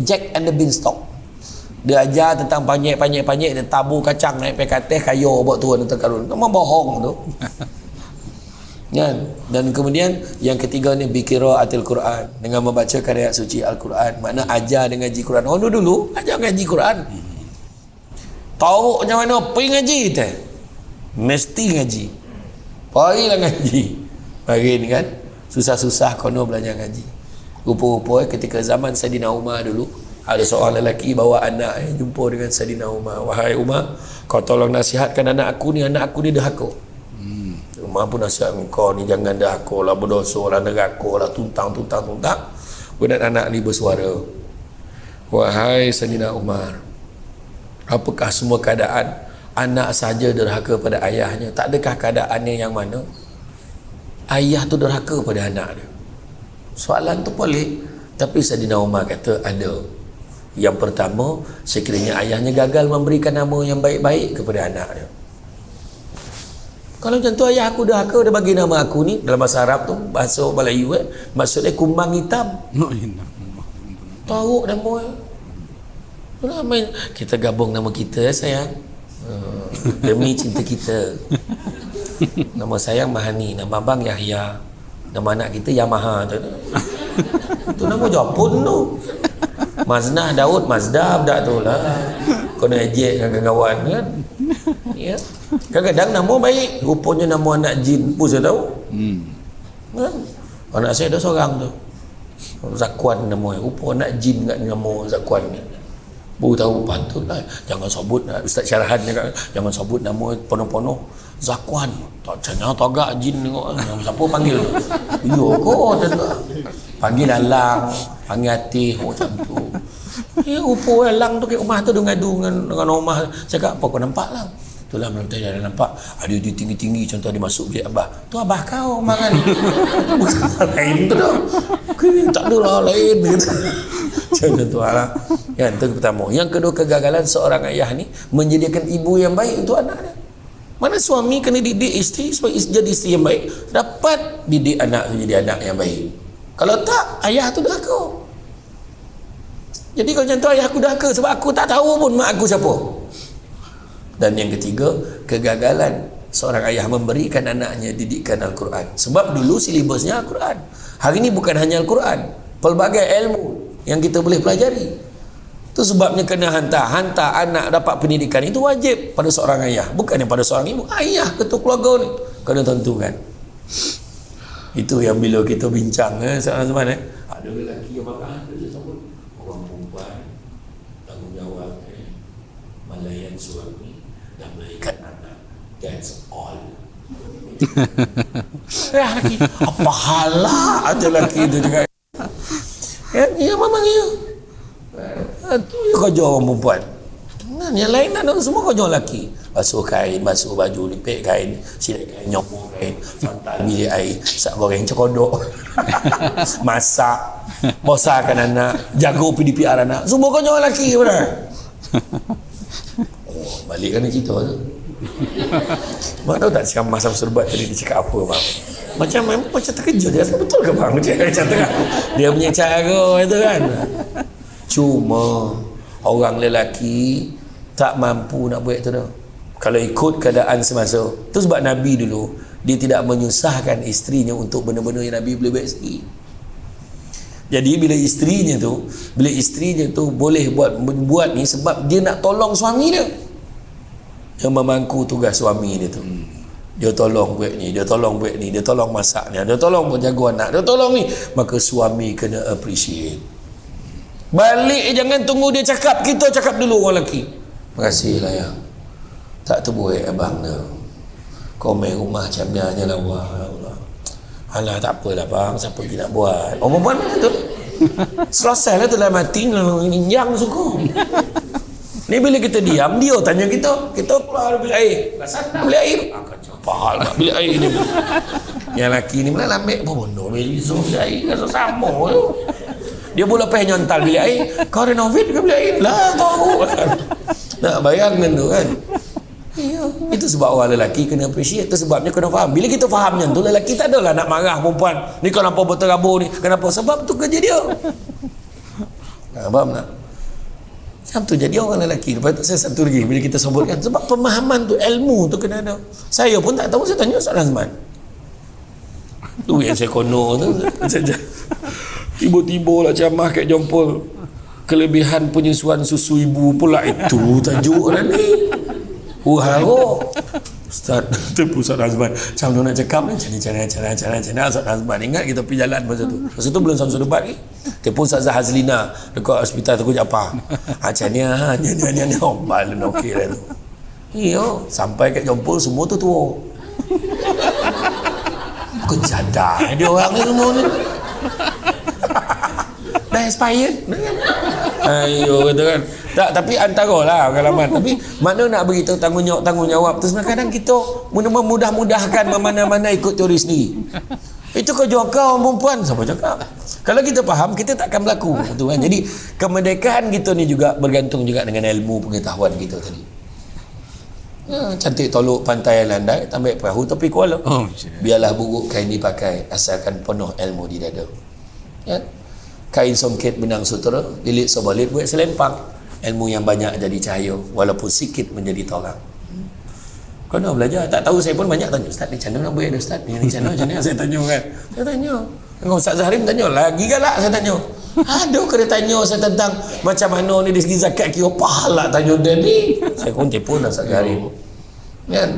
S1: Jack and the Beanstalk. Dia ajar tentang panjek dia tabur kacang naik pe kates kayu buat turun atas karun. Memang bohong tu. Kan? Dan kemudian yang ketiga ni biqiraatil Quran, dengan membacakan ayat suci Al-Quran. Makna ajar dengan ngaji Quran. Oh dulu ajar ngaji Quran. Tahu macam mana pergi ngaji teh? Mesti ngaji. Pergilah ngaji. Pagi ni kan susah-susah kono belajar ngaji. Rupa-rupa ketika zaman Saidina Umar dulu, ada seorang lelaki bawa anak jumpa dengan Saidina Umar. Wahai Umar, kau tolong nasihatkan anak aku ni derhaka. Umar pun nasihat, kau ni jangan derhaka lah, berdosa lah, neraka lah, tuntang. Kemudian anak ni bersuara, wahai Saidina Umar, apakah semua keadaan anak saja derhaka pada ayahnya, tak adakah keadaannya yang mana ayah tu derhaka pada anak dia? Soalan tu pelik, tapi Saidina Umar kata ada. Yang pertama, sekiranya ayahnya gagal memberikan nama yang baik-baik kepada anak dia. Kalau macam tu ayah aku derhaka, dia bagi nama aku ni, dalam bahasa Arab tu, bahasa Melayu maksudnya kumbang hitam. Tahu nama dia. Kita gabung nama kita sayang. Demi cinta kita. Nama sayang Mahani, nama abang Yahya, nama anak kita Yamaha tu. Itu nama Jepun tu. Maznah Daud Mazda budak tu lah. Kau nak ejek dengan kawan kan. Ya. Kadang-kadang nama baik, rupanya nama anak jin pun saya tahu. Kan? Anak saya ada seorang tu, Zakwan nama dia. Rupa anak jin kat nama Zakwan ni. Baru tahu, patutlah jangan sebut, Ustaz Syarahan cakap, jangan sebut nama penuh-penuh Zakwan. Tak canya tagak jin tengok siapa panggil. Yo kau panggil Alang, panggil Atih macam tu. Ya rupa Alang tu kat rumah tu dia ngadu dengan rumah. Cakap apa kau nampak lah? Itulah malam tadi ada nampak ada dia tinggi-tinggi, contoh dia masuk bilik abah. Tu abah kau mangan. Bukan lain tu dah. Tak ada lah lain gitu. Macam tu lah. Yang itu pertama. Yang kedua, kegagalan seorang ayah ni menyediakan ibu yang baik untuk anak dia. Mana suami kena didik isteri supaya jadi isteri yang baik, dapat didik anak tu jadi anak yang baik. Kalau tak, ayah tu derhaka. Jadi kalau macam tu ayah aku derhaka sebab aku tak tahu pun mak aku siapa. Dan yang ketiga, kegagalan seorang ayah memberikan anaknya didikan Al-Quran. Sebab dulu silibusnya Al-Quran. Hari ini bukan hanya Al-Quran, pelbagai ilmu yang kita boleh pelajari. Itu sebabnya kena hantar anak dapat pendidikan itu wajib pada seorang ayah, bukan yang pada seorang ibu. Ayah ketua keluarga ni kena tentukan. Itu yang bila kita bincang zaman ada lelaki yang makan, ada sebut orang perempuan tanggungjawab melayan suami dan melahirkan anak. That's all. Lelaki apa halah ada lelaki itu juga. Ya memang ya. Itu kerja orang perempuan. Yang lain ada semua kerja lelaki. Basuh kain, basuh baju, lipik kain, silai kain, nyopor kain, santai bilik air, sak goreng cekodok, masak, bosarkan anak, jaga PDPR anak, semua kerja lelaki benar. Oh, balik kan cerita tu. Mak tahu tak sekarang masa serbat tadi dia cakap apa bang? Macam terkejut dia. Betul ke bang? Macam tengah dia punya cara itu kan. Cuma orang lelaki tak mampu nak buat itu dah. Kalau ikut keadaan semasa tu, sebab Nabi dulu dia tidak menyusahkan isterinya untuk benda-benda yang Nabi boleh buat sendiri. Jadi bila isterinya tu boleh buat ni sebab dia nak tolong suami dia yang memangku tugas suami dia tu. Dia tolong buat ni, dia tolong buat ni, dia tolong masak ni, dia tolong menjaga anak, dia tolong ni, maka suami kena appreciate. Balik jangan tunggu dia cakap, kita cakap dulu orang lelaki. Makasih lah ya, tak terbuat abang dah, kau main rumah macam ni je lah. Alah tak apalah bang, siapa lagi nak buat. Orang perempuan macam tu selesai lah tu lah, mati yang suka. Ni bila kita diam, dia tanya kita keluar bilik air, rasa nak bilik air pahal nak bilik air ni. Yang lelaki ni mana lambik apa benda belizo bilik air rasa sama tu. Dia boleh pergi nyontal bilik air, kau renovate ke bilik air lah tahu kan. Nak bayangkan tu kan. Ya, itu sebab orang lelaki kena appreciate. Itu sebabnya kena faham. Bila kita faham macam tu, lelaki tak adalah nak marah perempuan. Ni kenapa berterabur ni? Kenapa? Sebab tu kerja dia. Faham tak? Macam tu jadi orang lelaki. Lepas tu saya satu lagi bila kita sebutkan, sebab pemahaman tu, ilmu tu kena ada. Saya pun tak tahu, saya tanya Ustaz Razman. Tu yang saya kono tu. Tiba-tiba lah ceramah kat Jompol, kelebihan penyusuan susu ibu pula. Itu tajuk lah ni. Waharo Ustaz tu Ustaz Razman macam tu nak cakap macam ni cara Ustaz Razman ingat kita pergi jalan masa tu belum Samsul Debat ni telefon Ustaz Hazlina dekat hospital Tengku Japar macam ni balon okey lah tu. Iya sampai kat Jompol semua tu tua kejadai dia orang ni semua ni. dah expired. Ayo kata kan. Tak, tapi antaralah pengalaman. Tapi mana nak beritahu tanggungjawab tu sebenarnya kadang kita memudah-mudahkan mana-mana ikut teori sendiri. Itu kerja kau perempuan, siapa cakap? Kalau kita faham, kita takkan berlaku, betul kan? Jadi kemerdekaan kita ni juga bergantung juga dengan ilmu pengetahuan kita tadi. Cantik tolok pantai landai, tambah perahu tepi kuala. Biarlah buruk kain dipakai, asalkan penuh ilmu di dada. Ya? Kain songket benang sutera, lilit sebalit buat selempang. Ilmu yang banyak jadi cahaya, walaupun sikit menjadi terang. Kau nak belajar? Tak tahu, saya pun banyak tanya, Ustaz ni macam mana nak buat ada Ustaz? Ni macam mana? Saya tanya kan. Saya tanya. Dengan Ustaz Zahrim tanya, lagi galak saya tanya. Aduh, kena tanya saya tentang macam mana ni dari segi zakat kira pahala tanya dia ni. Saya pun telefon lah Ustaz Zahrim. Kan?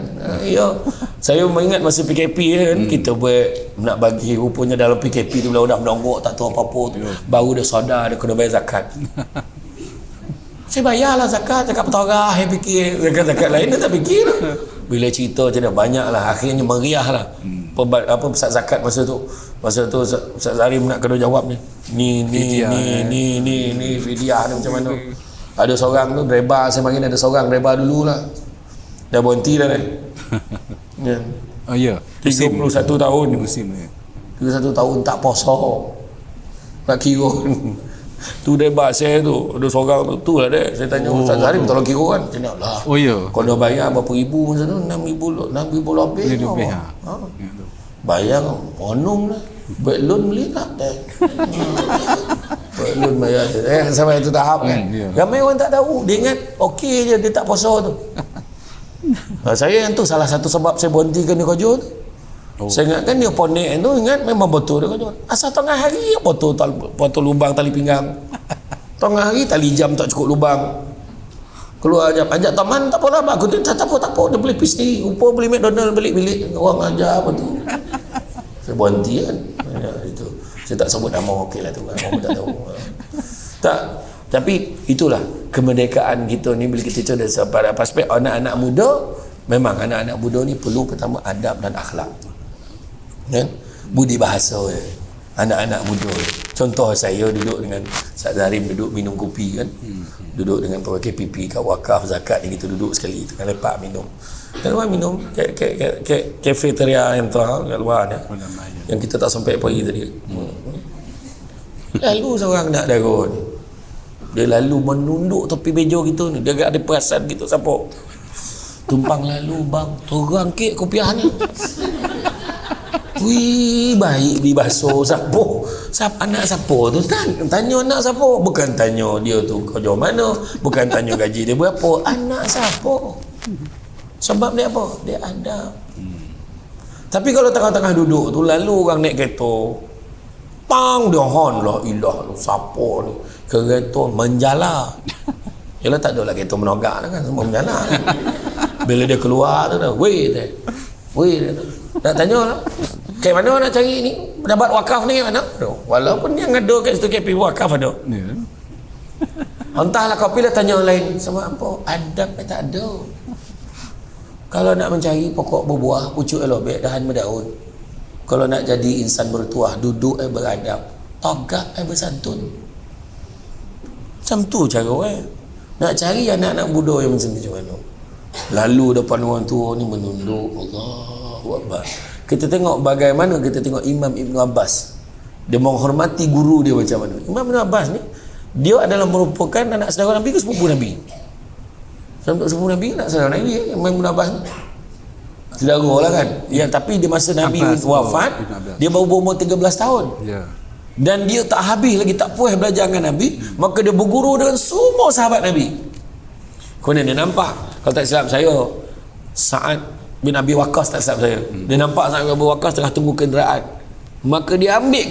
S1: Ya. Saya mengingat masa PKP kan, kita buat nak bagi rupanya dalam PKP tu bila dah menonggok tak tahu apa-apa tu. Baru dia sadar dia kena bayar zakat. Saya bayarlah zakat, cakap petorah, saya fikir zakat lain dia tak fikir. Bila cerita macam ni banyaklah, akhirnya meriah lah. Apa pesat zakat masa tu Ustaz Zahrim nak kena jawab ni fidyah ni macam mana. Ada seorang tu driver, saya panggil ada seorang driver dulu lah, dah berhenti dah kan. Ya.
S3: Oh ya,
S1: 31 tahun
S3: musim ni.
S1: 31 tahun tak poso nak kira. Tu driver saya tu ada seorang tu lah dia. Saya tanya Ustaz Zahrim tolong kira kan. Macam lah.
S3: Oh ya.
S1: Kalau dah bayar berapa ribu macam tu, 6,000 lebih.
S3: Lebih
S1: Ha. Bayar onung lah. Buat loan beli tak dah. Buat loan bayar tu. Sampai tu tahap kan. Ramai orang tak tahu. Dia ingat okey je, dia tak puasa tu. Saya yang tu salah satu sebab saya berhentikan dia kerja tu. Saya ingatkan dia ponek tu, ingat memang betul dia kerja. Asal tengah hari potong lubang tali pinggang. Tengah hari tali jam tak cukup lubang. Keluar ajak teman tak apalah, aku tu tak apa dia beli pis ni. Rupa beli McDonald balik bilik orang ajar apa tu. Saya berhenti kan. Ya, itu. Saya tak sebut nama, okeylah tu kan. Orang tak tahu. Tak, tapi itulah kemerdekaan kita ni bila kita cerita pada aspek anak-anak muda. Memang anak-anak muda ni perlu pertama adab dan akhlak. Kan? Budi bahasa anak-anak muda. Contoh saya duduk dengan Ustaz Zahrim duduk minum kopi kan. Duduk dengan pegawai KPP kat wakaf zakat ni, kita duduk sekali tengah lepak minum. Kat luar minum cafeteria yang tu kat luar ni. Yang kita tak sampai pagi tadi. Lalu seorang nak darah ni. Dia lalu menunduk tepi meja kita ni. Dia agak ada perasan gitu siapa. Tumpang lalu bang, torang kek kopiah ni. Wih, baik beli bakso. Siapa anak siapa tu Ustaz? Tanya anak siapa? Bukan tanya dia tu kerja mana, bukan tanya gaji dia berapa. Anak siapa? Sebab dia apa? Dia ada. Tapi kalau tengah-tengah duduk tu lalu orang naik kereta, pang dia hon lah ilah siapa ni? Kereta menjala. Yalah tak ada lah kereta menogak kan, semua menjala. Bila dia keluar tu dah, weh dia tu. Nak tanya lah, kat mana nak cari ni? Dapat wakaf ni kat mana? Walaupun yang ada kat situ KP wakaf ada. Entahlah kau pilih tanya orang lain. Sebab apa? Adab tak ada. Kalau nak mencari pokok berbuah, pucuk elobek, dahan berdaun. Kalau nak jadi insan bertuah, duduk beradab, tagak bersantun. Macam tu cara nak cari anak-anak muda yang macam mana. Lalu depan orang tua ni menunduk, Allahu Akbar. Kita tengok bagaimana kita tengok Imam Ibn Abbas. Dia menghormati guru dia macam mana. Imam Ibn Abbas ni dia adalah merupakan anak saudara Nabi ke sepupu Nabi? Sepupu Nabi nak saudara Nabi Imam Ibn Abbas ni. Saudara lah kan. Ya, tapi di masa Nabi wafat, dia baru berumur 13 tahun. Ya. Dan dia tak habis lagi, tak puas belajar dengan Nabi, maka dia berguru dengan semua sahabat Nabi. Kemudian dia nampak, kalau tak silap saya, Sa'ad bin Abi Waqqas tak silap saya. Dia nampak Sa'ad bin Abi Waqqas tengah tunggu kenderaan. Maka dia ambil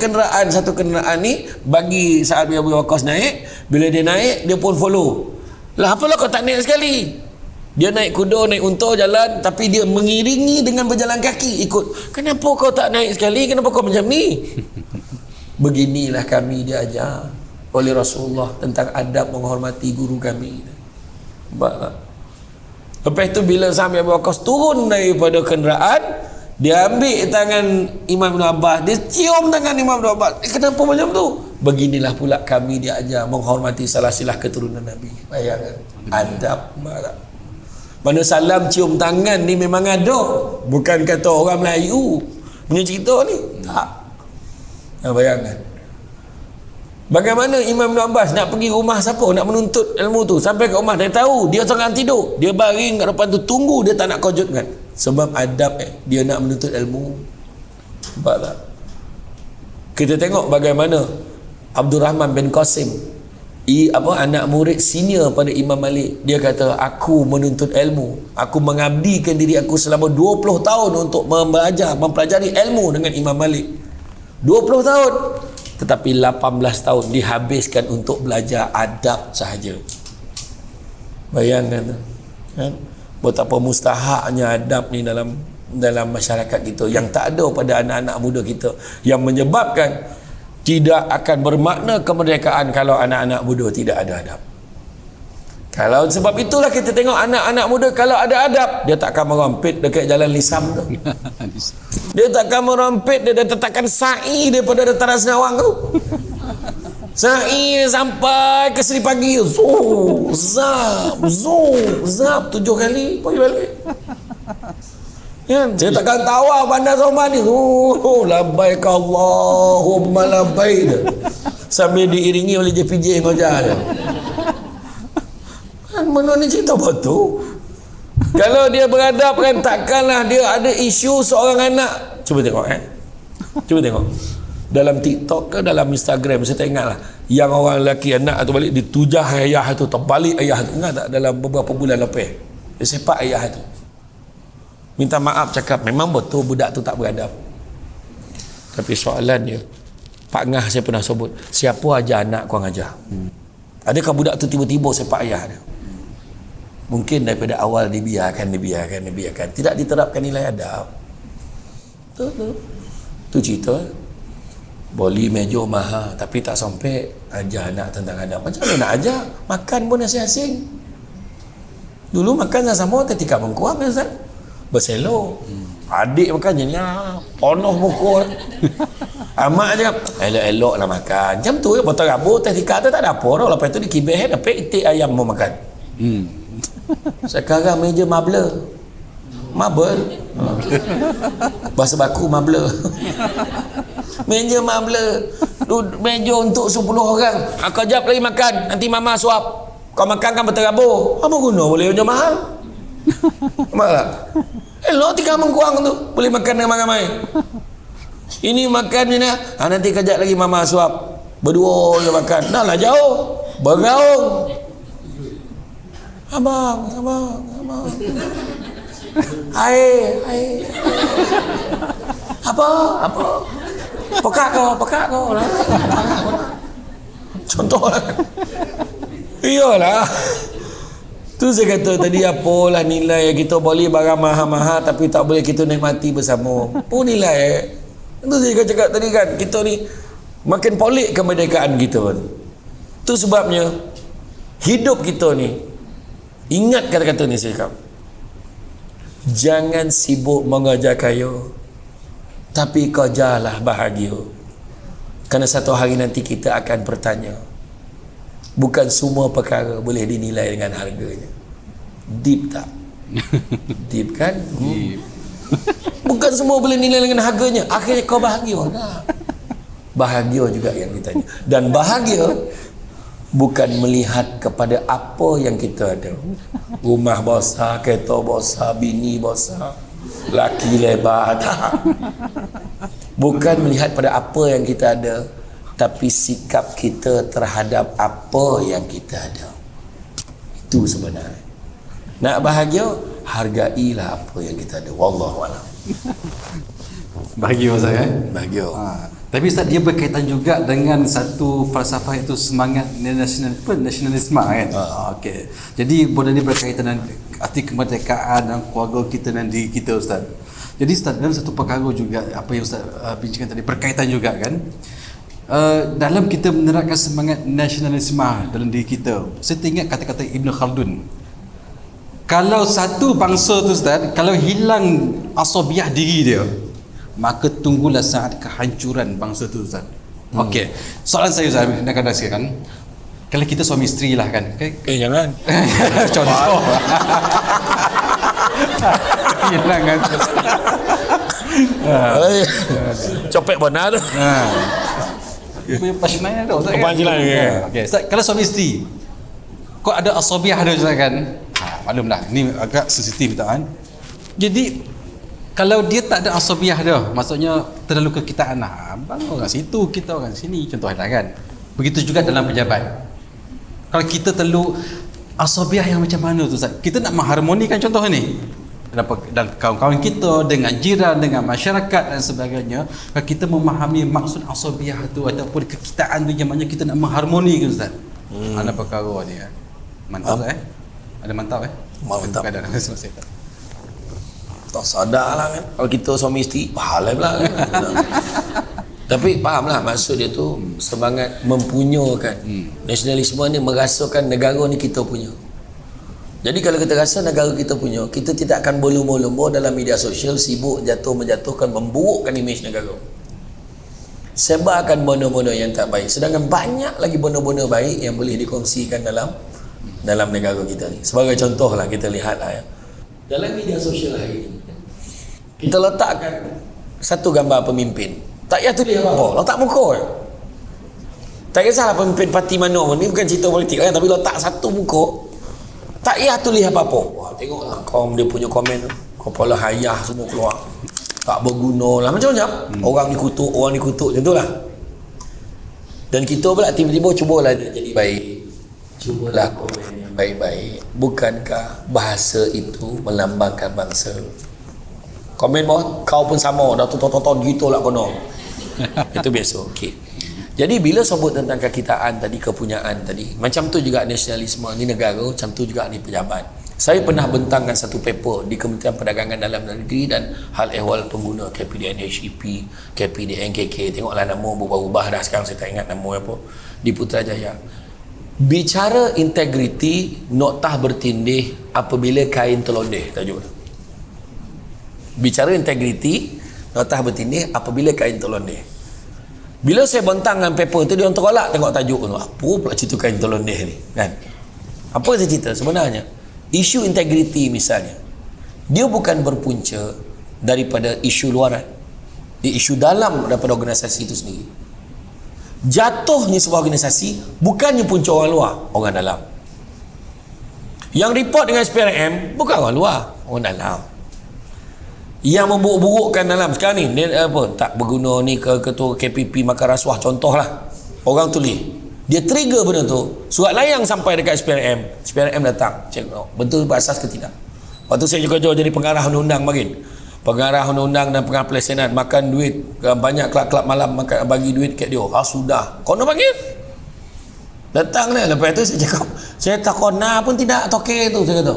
S1: satu kenderaan ni, bagi Sa'ad bin Abi Waqqas naik. Bila dia naik, dia pun follow. Lah apalah kau tak naik sekali? Dia naik kuda, naik unta, jalan, tapi dia mengiringi dengan berjalan kaki, ikut. Kenapa kau tak naik sekali? Kenapa kau macam ni? Beginilah kami diajar oleh Rasulullah tentang adab menghormati guru kami. Lepas tu bila Sa'ad bin Abi Waqqas turun daripada kenderaan, dia ambil tangan Imam Ibn Abbas, dia cium tangan Imam Ibn Abbas. Kenapa macam tu? Beginilah pula kami diajar menghormati salah-silah keturunan Nabi. Bayangkan adab mana salam cium tangan ni memang ada, bukan kata orang Melayu punya cerita ni, tak. Bayangkan bagaimana Imam Ibn Abbas nak pergi rumah siapa nak menuntut ilmu tu, sampai ke rumah dia tahu dia tengah tidur, dia baring kat depan tu tunggu, dia tak nak kojutkan sebab adab dia nak menuntut ilmu. Nampak tak? Kita tengok bagaimana Abdul Rahman bin Qasim, anak murid senior pada Imam Malik, dia kata aku menuntut ilmu, aku mengabdikan diri aku selama 20 tahun untuk mempelajari ilmu dengan Imam Malik. 20 tahun, tetapi 18 tahun dihabiskan untuk belajar adab sahaja. Bayangkan kan? Betapa mustahaknya adab ni dalam masyarakat kita yang tak ada pada anak-anak muda kita, yang menyebabkan tidak akan bermakna kemerdekaan kalau anak-anak muda tidak ada adab. Kalau sebab itulah kita tengok anak-anak muda kalau ada adab, dia takkan merompet dekat jalan Lisam tu. Dia takkan merompet, dia takkan sa'i daripada dataran Senawang tu. Sa'i sampai ke Seri Pagi, zap 7 kali pergi balik. Ya, saya takkan tawaf bandar Somban ni. Labbaik Allahumma labbaik. Sambil diiringi oleh JPJ Ngoja dia. Kan mana ni cerita betul. Kalau dia beradab kan, takkanlah dia ada isu seorang anak. Cuba tengok Cuba tengok. Dalam TikTok ke dalam Instagram, saya tak ingat lah, yang orang lelaki anak tu balik ditujah ayah tu, terbalik ayah tu. Ingat tak dalam beberapa bulan lepas dia sepak ayah tu, minta maaf, cakap memang betul budak tu tak beradab. Tapi soalannya, Pak Ngah saya pernah sebut, siapa ajar anak kau ajar? Adakah budak tu tiba-tiba sepak ayah dia? Mungkin daripada awal dibiarkan, tidak diterapkan nilai adab. Tu cerita. Boli meja mahal tapi tak sampai ajar anak tentang adab. Macam mana nak ajar? Makan pun asing-asing. Dulu makan sama ketika mengkuang kan Ustaz? Berselok. Adik makan je ni ponoh muka. Amak je elok-elok lah makan. Macam tu botol rambut ketika tu tak ada apa dah. Lepas tu dikibeh dapat itik ayam mau makan. Sekarang meja marble. Bahasa baku marble. Meja marble. Meja untuk 10 orang. Kejap lagi makan, nanti mama suap. Kau makan kan berterabur. Apa guna boleh meja mahal? Nampak tak? Elok tinggal mengkuang tu, boleh makan ramai-ramai. Ini makan ni nanti kejap lagi mama suap. Berdua je makan. Dah lah jauh. Bergaung. Abang. Air. Apa? Pekak kau lah. Contoh lah. Iyalah. Tu saya kata tadi, apalah nilai kita boleh barang mahal-mahal tapi tak boleh kita nikmati bersama. Pun nilai. Itu saya cakap tadi kan, kita ni makin polik kemerdekaan kita pun. Tu sebabnya hidup kita ni, ingat kata-kata ni saya cakap, jangan sibuk mengejar kaya, tapi kejarlah bahagia. Kerana satu hari nanti kita akan bertanya. Bukan semua perkara boleh dinilai dengan harganya. Deep tak? Deep kan? Deep. Bukan semua boleh dinilai dengan harganya. Akhirnya kau bahagia tak? Bahagia juga yang ditanya. Dan bahagia bukan melihat kepada apa yang kita ada. Rumah besar, kereta besar, bini besar, laki lebar, tak. Bukan melihat pada apa yang kita ada, tapi sikap kita terhadap apa yang kita ada. Itu sebenarnya. Nak bahagia, hargailah apa yang kita ada. Wallahu a'lam.
S2: Bahagia Ustaz
S1: Bahagia.
S2: Tapi Ustaz, dia berkaitan juga dengan satu falsafah, itu semangat nasionalisme kan. Okey. Jadi benda ni berkaitan dengan arti kemerdekaan dan keluarga kita dan diri kita Ustaz. Jadi Ustaz, dalam satu perkara juga apa yang Ustaz bincangkan tadi berkaitan juga kan. Dalam kita menerapkan semangat nasionalisme dalam diri kita, saya teringat kata-kata Ibn Khaldun. Kalau satu bangsa tu Ustaz, kalau hilang asabiah diri dia, maka tunggulah saat kehancuran bangsa tu Ustaz. Okey. Soalan saya Ustaz, nak kata kan. Kalau kita suami isteri lah kan.
S1: Jangan.
S2: Contoh. Jangan.
S1: Copet benar tu.
S2: Passionnya tu Ustaz.
S1: Panggilan dia.
S2: Okey, Ustaz, kalau suami isteri kau ada asabiah ada Ustaz kan? Maklumlah, ni agak sensitif tak kan? Jadi kalau dia tak ada asabiah dah, maksudnya terlalu kekitaan lah. Abang orang situ, kita orang sini, contohnya kan. Begitu juga dalam pejabat. Kalau kita terlalu asabiah yang macam mana tu Ustaz? Kita nak mengharmonikan contoh ni. Dan kawan-kawan kita, dengan jiran, dengan masyarakat dan sebagainya, kalau kita memahami maksud asabiah tu ataupun kekitaan tu yang mana kita nak mengharmonikan Ustaz. Ada perkara ni ya. Mantap Ada mantap
S1: Mantap.
S2: Ada saya tak.
S1: Tak sadar lah kan. Kalau kita suami isteri, pahala pula kan. Tapi faham lah maksud dia tu semangat mempunyakan. Nasionalisme ni merasakan negara ni kita punya. Jadi kalau kita rasa negara kita punya, kita tidak akan berlumba-lumba dalam media sosial sibuk menjatuhkan, memburukkan imej negara. Sebarkan benda-benda yang tak baik. Sedangkan banyak lagi benda-benda baik yang boleh dikongsikan dalam negara kita ni. Sebagai contoh lah kita lihat lah ya. Dalam media sosial hari ini kita letakkan satu gambar pemimpin. Tak payah tulis apa-apa, letak muka je. Tak kisahlah pemimpin parti mana pun, ni bukan cerita politik kan, tapi letak satu muka. Tak payah tulis apa-apa. Wah, tengoklah kaum dia punya komen, kepala hayah semua keluar. Tak berguna lah, macam-macam. Orang dikutuk, macam tu lah. Dan kita pula tiba-tiba cubalah jadi baik. Cubalah komen yang baik-baik. Bukankah bahasa itu melambangkan bangsa? Komen bawah, kau pun sama, dah tonton gitu lah kono. Itu biasa. Okey. Jadi bila sebut tentang kekitaan tadi, kepunyaan tadi, macam tu juga nasionalisme ni negara, macam tu juga ni pejabat. Saya pernah bentangkan satu paper di Kementerian Perdagangan Dalam Negeri dan Hal Ehwal Pengguna KPDN HEP, KPDN KK. Tengoklah nama berubah-ubah dah sekarang, saya tak ingat nama apa. Di Putrajaya. Bicara integriti, noktah bertindih apabila kain terlondeh, tajuk. Bicara integriti, noktah bertindih apabila kain terlondeh. Bila saya bentangkan paper tu, dia orang terolak tengok tajuk tu. Apa pula cerita kain terlondeh ni kan? Apa saya cerita sebenarnya? Isu integriti misalnya, dia bukan berpunca daripada isu luaran, dia isu dalam daripada organisasi itu sendiri. Jatuhnya sebuah organisasi bukannya punca orang luar, orang dalam. Yang report dengan SPRM bukan orang luar, orang dalam. Yang memburuk-burukkan dalam sekarang ni, dia apa, tak berguna ni ke ketua KPP makan rasuah, contohlah. Orang tulis, dia trigger benda tu, surat layang sampai dekat SPRM datang cek betul berasas ke tidak. Waktu saya juga jadi pengarah undang-undang makin, pengarah undang-undang dan pengarah pelaksana, makan duit banyak, kelab-kelab malam makan, bagi duit kat dia. Sudah kau nak panggil datang ni. Lepas tu saya cakap, saya tak kena pun tidak toke tu, saya kata.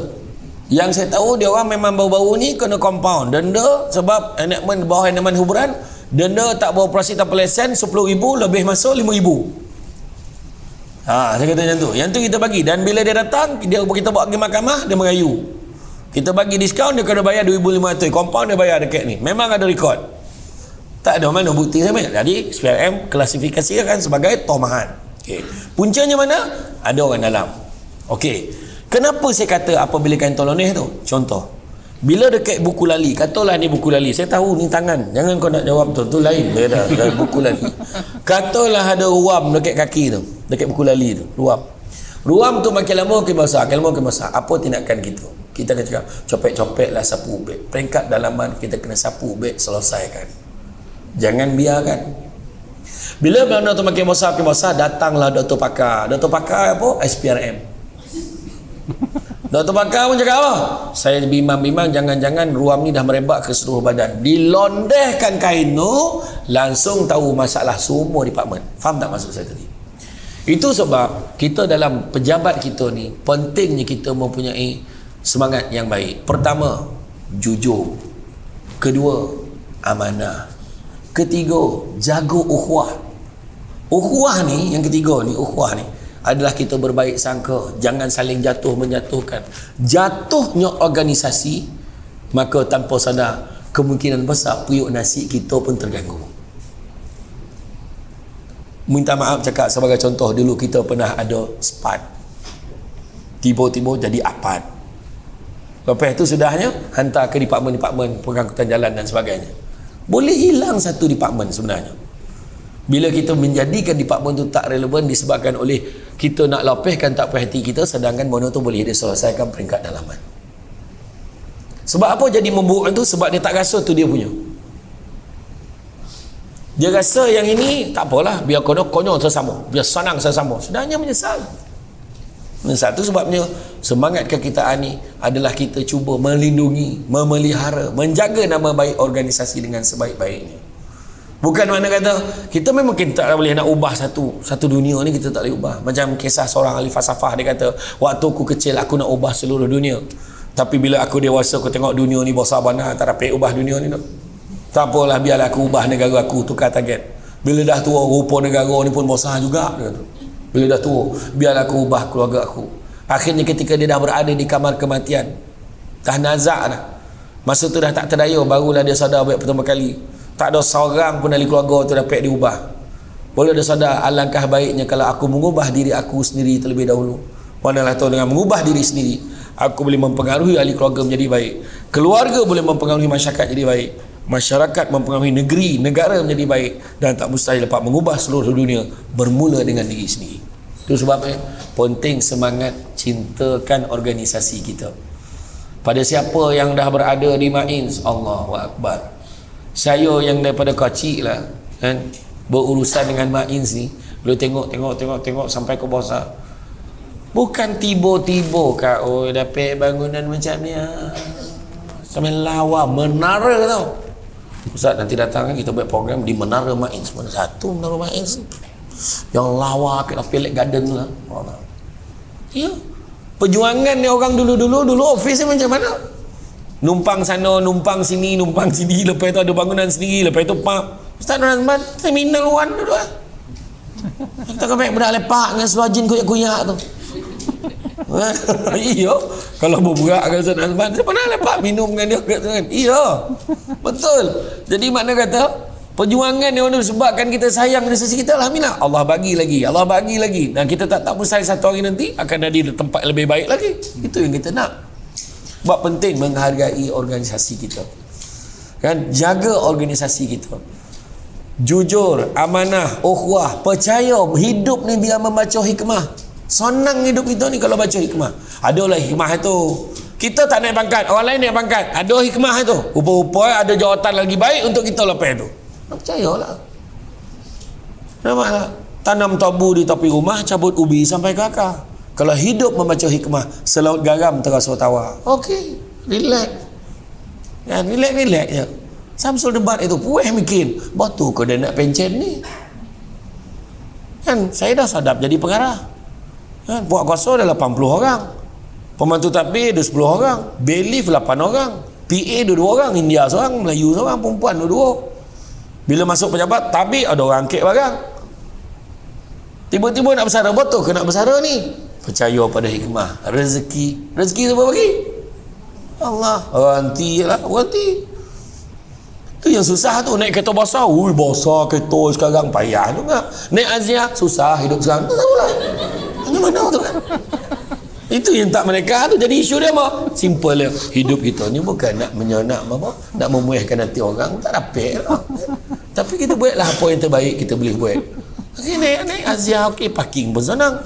S1: Yang saya tahu dia orang memang baru-baru ni kena compound denda sebab enakmen bawah enakmen hiburan, denda tak beroperasi tanpa lesen 10,000, lebih masuk 5,000. Saya kata macam tu. Yang tu kita bagi, dan bila dia datang, kita bawa pergi mahkamah, dia merayu. Kita bagi diskaun, dia kena bayar 2,500. Compound dia bayar dekat ni. Memang ada rekod. Tak ada mana bukti saya. Jadi SPRM klasifikasikan sebagai tomahan. Okay. Puncanya mana? Ada orang dalam. Okey. Kenapa saya kata apabila kain toloneh tu? Contoh, bila dekat buku lali, katalah ni buku lali, saya tahu ni tangan, jangan kau nak jawab tu lain, dia dah buku lali. Katalah ada ruam dekat kaki tu, dekat buku lali tu, ruam tu makin lama makin besar, apa tindakan kita? Kita akan cakap, copek-copek lah, sapu ubek, peringkat dalaman kita kena sapu ubek, selesaikan, jangan biarkan. Bila benda tu makin besar, datanglah doktor pakar apa? SPRM. Doktor pakar pun cakap apa? Saya bimbang-bimbang jangan-jangan ruam ni dah merebak ke seluruh badan. Dilondehkan kain tu, langsung tahu masalah semua departmen. Faham tak maksud saya tadi? Itu sebab kita dalam pejabat kita ni, pentingnya kita mempunyai semangat yang baik. Pertama, jujur. Kedua, amanah. Ketiga, jaga ukhuwah. Ukhuwah ni, yang ketiga ni, ukhuwah ni adalah kita berbaik sangka, jangan saling menjatuhkan. Jatuhnya organisasi, maka tanpa sadar kemungkinan besar puyuk nasi kita pun terganggu. Minta maaf cakap sebagai contoh, dulu kita pernah ada SPAT, tiba-tiba jadi APAT. Lepas itu sudahnya hantar ke departmen-departmen pengangkutan jalan dan sebagainya. Boleh hilang satu departmen sebenarnya bila kita menjadikan departmen itu tak relevan disebabkan oleh kita nak lapihkan tak puas hati kita, sedangkan benda tu boleh diselesaikan peringkat dalaman. Sebab apa jadi memburuk itu? Sebab dia tak rasa tu dia punya. Dia rasa yang ini tak apalah, biar konyol sesama, biar senang sesama. Sebenarnya menyesal. Menyesal tu sebabnya semangat kekitaan ni adalah kita cuba melindungi, memelihara, menjaga nama baik organisasi dengan sebaik-baiknya. Bukan makna kata kita memang kita tak boleh nak ubah satu dunia ni, kita tak boleh ubah. Macam kisah seorang ahli falsafah, dia kata, waktu aku kecil aku nak ubah seluruh dunia, tapi bila aku dewasa aku tengok dunia ni besar benar, tak dapat ubah dunia ni tu. Tak apalah, biarlah aku ubah negara aku, tukar target. Bila dah tua, rupa negara ni pun besar juga, dia kata. Bila dah tua, biarlah aku ubah keluarga aku. Akhirnya ketika dia dah berada di kamar kematian, dah nazak dah, masa tu dah tak terdaya, barulah dia sadar baik pertama kali, tak ada seorang pun dari keluarga tu dapat diubah. Boleh dia sadar, alangkah baiknya kalau aku mengubah diri aku sendiri terlebih dahulu. Manalah tahu dengan mengubah diri sendiri, aku boleh mempengaruhi ahli keluarga menjadi baik, keluarga boleh mempengaruhi masyarakat jadi baik, masyarakat mempengaruhi negeri, negara menjadi baik, dan tak mustahil dapat mengubah seluruh dunia bermula dengan diri sendiri. Itu sebabnya penting semangat cintakan organisasi kita. Pada siapa yang dah berada di Mains, Allahu Akbar. Saya yang daripada kecil lah kan, berurusan dengan Mains ni, lu tengok sampai ke besar. Bukan tiba-tiba kak, oh dapat bangunan macam ni, sampai lawa menara tau. Ustaz nanti datang kan kita buat program di Menara Mains. Mana satu Menara Mains yang lawa ke Pelek Garden lah. Ya, perjuangan ni orang dulu office ni macam mana? Numpang sana, numpang sini, lepas tu ada bangunan sendiri, lepas tu pub. Ustaz Razman terminal 1 dulu lah. Kita kan baik budak lepak dengan selajin kuyak-kuyak tu. Iya, kalau berburak dengan Ustaz Razman, saya pernah lepak minum dengan dia kan. Iya, betul. Jadi makna kata perjuangan yang disebabkan kita sayang organisasi kita, alhamdulillah Allah bagi lagi, dan kita tak mustahil satu hari nanti akan ada di tempat lebih baik lagi. Itu yang kita nak. Sebab penting menghargai organisasi kita kan, jaga organisasi kita, jujur, amanah, ukhuwah, percaya hidup ni biar membaca hikmah. Senang hidup kita ni kalau baca hikmah. Adalah hikmah itu, kita tak naik pangkat, orang lain naik pangkat, ada hikmah itu, rupa-rupa ada jawatan lagi baik untuk kita lepas tu. Percayalah. Nampak tak? Tanam tabu di tepi rumah, cabut ubi sampai ke akar. Kalau hidup membaca hikmah, selaut garam terasa tawar. Okey, relax kan, relax je. Samsul debat itu puas mikir, betul ke dia nak pencen ni kan. Saya dah sadap jadi pengarah kan, buat kuasa ada 80 orang, pembantu tapir ada 10 orang, bailiff 8 orang, PA 22 orang, India seorang, Melayu seorang, perempuan 22. Bila masuk pejabat tapi ada orang angkat barang, tiba-tiba nak bersara, betul ke nak bersara ni? Percaya pada hikmah. Rezeki siapa bagi? Allah. Ranti je lah, ranti. Tu yang susah tu, naik kereta besar, besar kereta sekarang payah juga. Naik Azia susah hidup sekarang, tak tahulah macam mana tu kan. Itu yang tak mereka tu jadi isu dia apa? Simple lah. Hidup kita ni bukan nak menyenak apa, nak memuaskan hati orang, tak dapat lah. Tapi kita buatlah apa yang terbaik kita boleh buat. Okay, naik Azia, okey, parking pun senang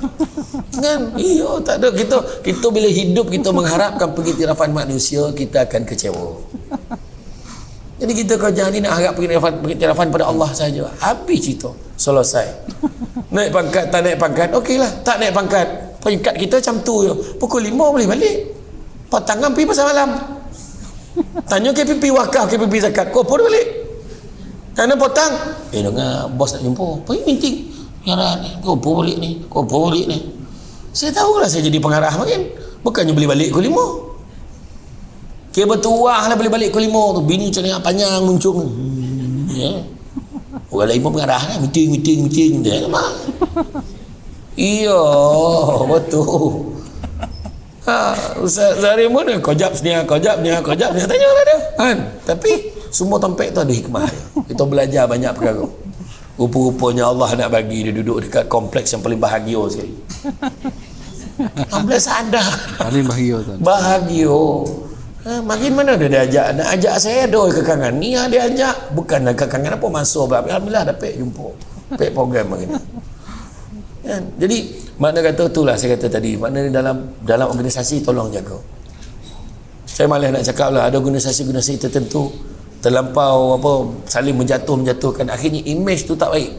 S1: kan. Iya, tak ada, kita bila hidup kita mengharapkan pengiktirafan manusia, kita akan kecewa. Jadi kita kerja ni nak harap pengiktirafan pada Allah saja, habis cerita, selesai. Naik pangkat tak naik pangkat, okeylah, tak naik pangkat, peringkat kita macam tu je. Pukul 5 boleh balik, petangan pergi pasal malam, tanya KPP wakaf, KPP zakat, kau pun balik. Kerana potang, dengar bos nak jumpa, pergi meeting. Ya ni, kau balik ni. Saya tahulah saya jadi pengarah makin. Bukannya boleh balik pukul 5. Kira bertuah lah boleh balik pukul 5 tu. Bini macam ni panjang muncul. Ya. Orang lain pun pengarah lah. Meeting. Dia nampak. Iya, betul. Ustaz Zahri pun kojap sini. Tanya lah dia. Kan? Tapi semua tempat tu ada hikmah. Kita belajar banyak perkara. Rupa-rupanya Allah nak bagi dia duduk dekat kompleks yang paling bahagia sekali. Ambil sadar.
S3: Paling bahagia tuan.
S1: Bahagia. Makin mana dia ajak? Nak ajak saya ada kekangan. Ni dia ajak. Bukan kekangan apa masuk. Alhamdulillah dapat jumpa. Dapat program begini. Kan? Jadi makna kata itulah saya kata tadi. Makna dalam organisasi tolong jaga. Saya malah nak cakap lah, ada organisasi-organisasi tertentu terlampau saling menjatuhkan, akhirnya image tu tak baik.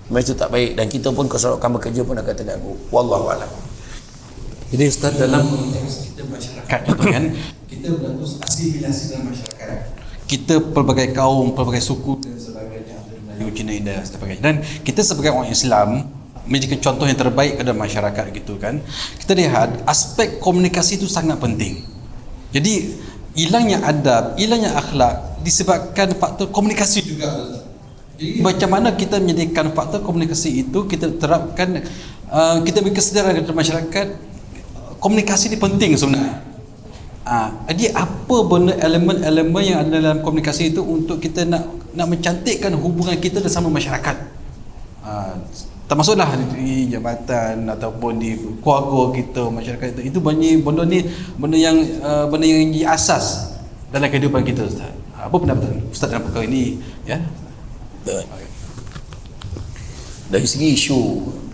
S1: Image tu tak baik dan kita pun keserokan bekerja pun akan terganggu. Wallahu a'lam.
S2: Jadi Ustaz, dalam konteks kita masyarakat kan, kita berlaku asimilasi dalam masyarakat. Kita pelbagai kaum, pelbagai suku dan sebagainya, Melayu, Cina, India dan sebagainya. Dan kita sebagai orang Islam menjadi contoh yang terbaik kepada masyarakat gitu kan. Kita lihat aspek komunikasi itu sangat penting. Jadi hilangnya adab, hilangnya akhlak disebabkan faktor komunikasi juga. Jadi macam mana kita menjadikan faktor komunikasi itu kita terapkan, kita beri kesedaran kepada masyarakat komunikasi ini penting sebenarnya. Jadi apa benda elemen-elemen yang ada dalam komunikasi itu untuk kita nak mencantikkan hubungan kita bersama masyarakat, termasuklah di jabatan ataupun di keluarga kita, masyarakat itu benda yang asas dalam kehidupan kita, Ustaz. Apa pendapat Ustaz dalam perkara ini, ya?
S1: Dari segi isu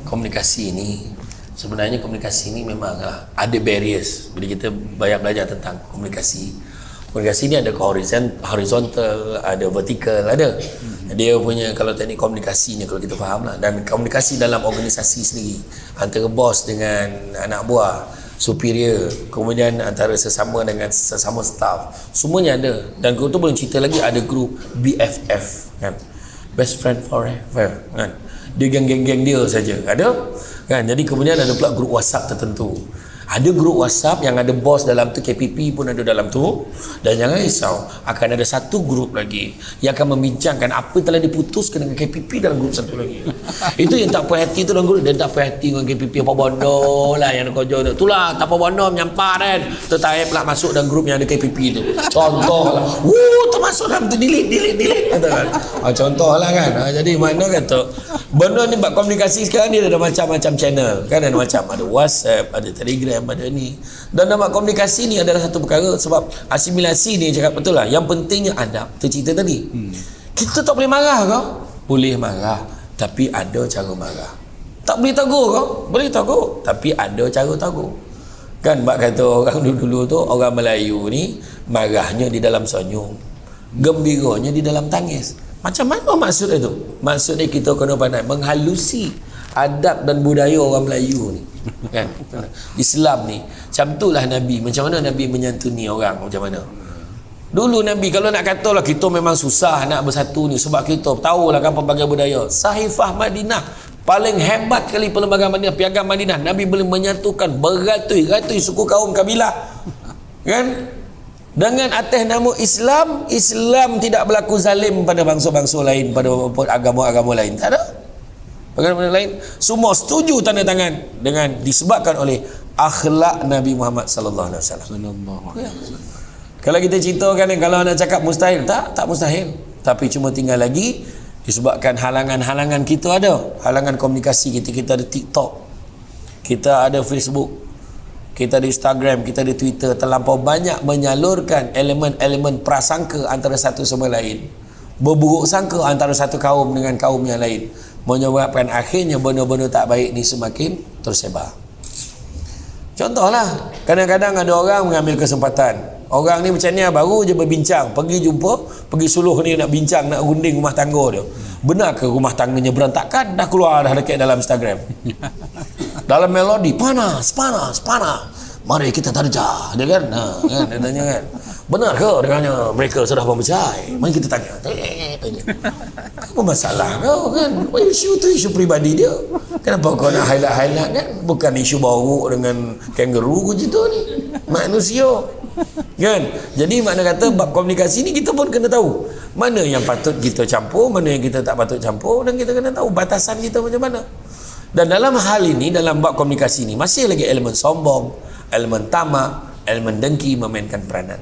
S1: komunikasi ini, sebenarnya komunikasi ini memang ada barriers. Bila kita banyak belajar tentang komunikasi ini ada horizontal, ada vertikal, ada. Dia punya kalau teknik komunikasinya kalau kita faham lah, dan komunikasi dalam organisasi sendiri antara bos dengan anak buah, superior, kemudian antara sesama dengan sesama staff, semuanya ada. Dan kita boleh cerita lagi, ada grup BFF kan, best friend forever kan, dia geng-geng dia saja ada kan. Jadi kemudian ada pula grup WhatsApp tertentu. Ada grup WhatsApp yang ada bos dalam tu, KPP pun ada dalam tu. Dan jangan risau, akan ada satu grup lagi yang akan membincangkan apa telah diputuskan dengan KPP dalam grup satu lagi. Itu yang tak puas hati tu dalam grup. Dia tak puas hati dengan KPP, apa bodoh lah yang kerja tu. Itulah tak apa bodoh menyampah kan. Tertarik pula masuk dalam grup yang ada KPP tu. Contoh lah, termasuk dalam tu, delete kata kan. Contoh lah kan. Jadi mana kata benda ni buat komunikasi sekarang ni ada macam-macam channel kan, ada macam, ada WhatsApp, ada Telegram, ada ni. Dan dalam komunikasi ni adalah satu perkara, sebab asimilasi ni cakap betul lah, yang pentingnya adab. Tercerita tadi, kita tak boleh marah kau, boleh marah tapi ada cara marah. Tak boleh tegur kau, boleh tegur tapi ada cara tegur kan. Bak kata orang dulu tu, orang Melayu ni marahnya di dalam senyum, gembiranya di dalam tangis. Macam mana maksud itu? Maksudnya kita kena pandai menghalusi adab dan budaya orang Melayu ni kan. Islam ni macam itulah Nabi, macam mana Nabi menyantuni orang, macam mana dulu Nabi. Kalau nak kata lah kita memang susah nak bersatu ni, sebab kita tahulah kan pelbagai budaya. Sahifah Madinah paling hebat kali, perlembagaan Madinah, piagam Madinah, Nabi boleh menyatukan beratus-ratus suku kaum kabilah kan, dengan atas nama Islam. Islam tidak berlaku zalim pada bangsa-bangsa lain, pada agama-agama lain, tak ada. Bagaimana lain, semua setuju tanda tangan dengan disebabkan oleh akhlak Nabi Muhammad sallallahu alaihi wasallam. Kalau kita ceritakan, kalau nak cakap mustahil, tak mustahil, tapi cuma tinggal lagi disebabkan halangan-halangan kita ada, halangan komunikasi kita. Kita ada TikTok, kita ada Facebook, kita ada Instagram, kita ada Twitter, terlampau banyak menyalurkan elemen-elemen prasangka antara satu sama lain, berburuk sangka antara satu kaum dengan kaum yang lain, menyebabkan akhirnya benda-benda tak baik ni semakin tersebar. Contohlah, kadang-kadang ada orang mengambil kesempatan, orang ni macam ni baru je berbincang, pergi jumpa, pergi suluh ni nak bincang, nak runding rumah tangga dia. Benar ke rumah tangganya berantakan? Dah keluar dah dekat dalam Instagram, dalam melodi, panas, mari kita terjah, dia kan, kan dia tanya kan, benar ke dengannya mereka sudah mempercayai? Mari kita tanya. Apa masalah kau kan? Isu tu isu peribadi dia. Kenapa kau nak highlight kan? Bukan isu baru dengan kangaroo gitu ni, manusia kan. Jadi makna kata bab komunikasi ni kita pun kena tahu mana yang patut kita campur, mana yang kita tak patut campur, dan kita kena tahu batasan kita macam mana. Dan dalam hal ini, dalam bab komunikasi ni masih lagi elemen sombong, elemen tamak, elemen dengki memainkan peranan.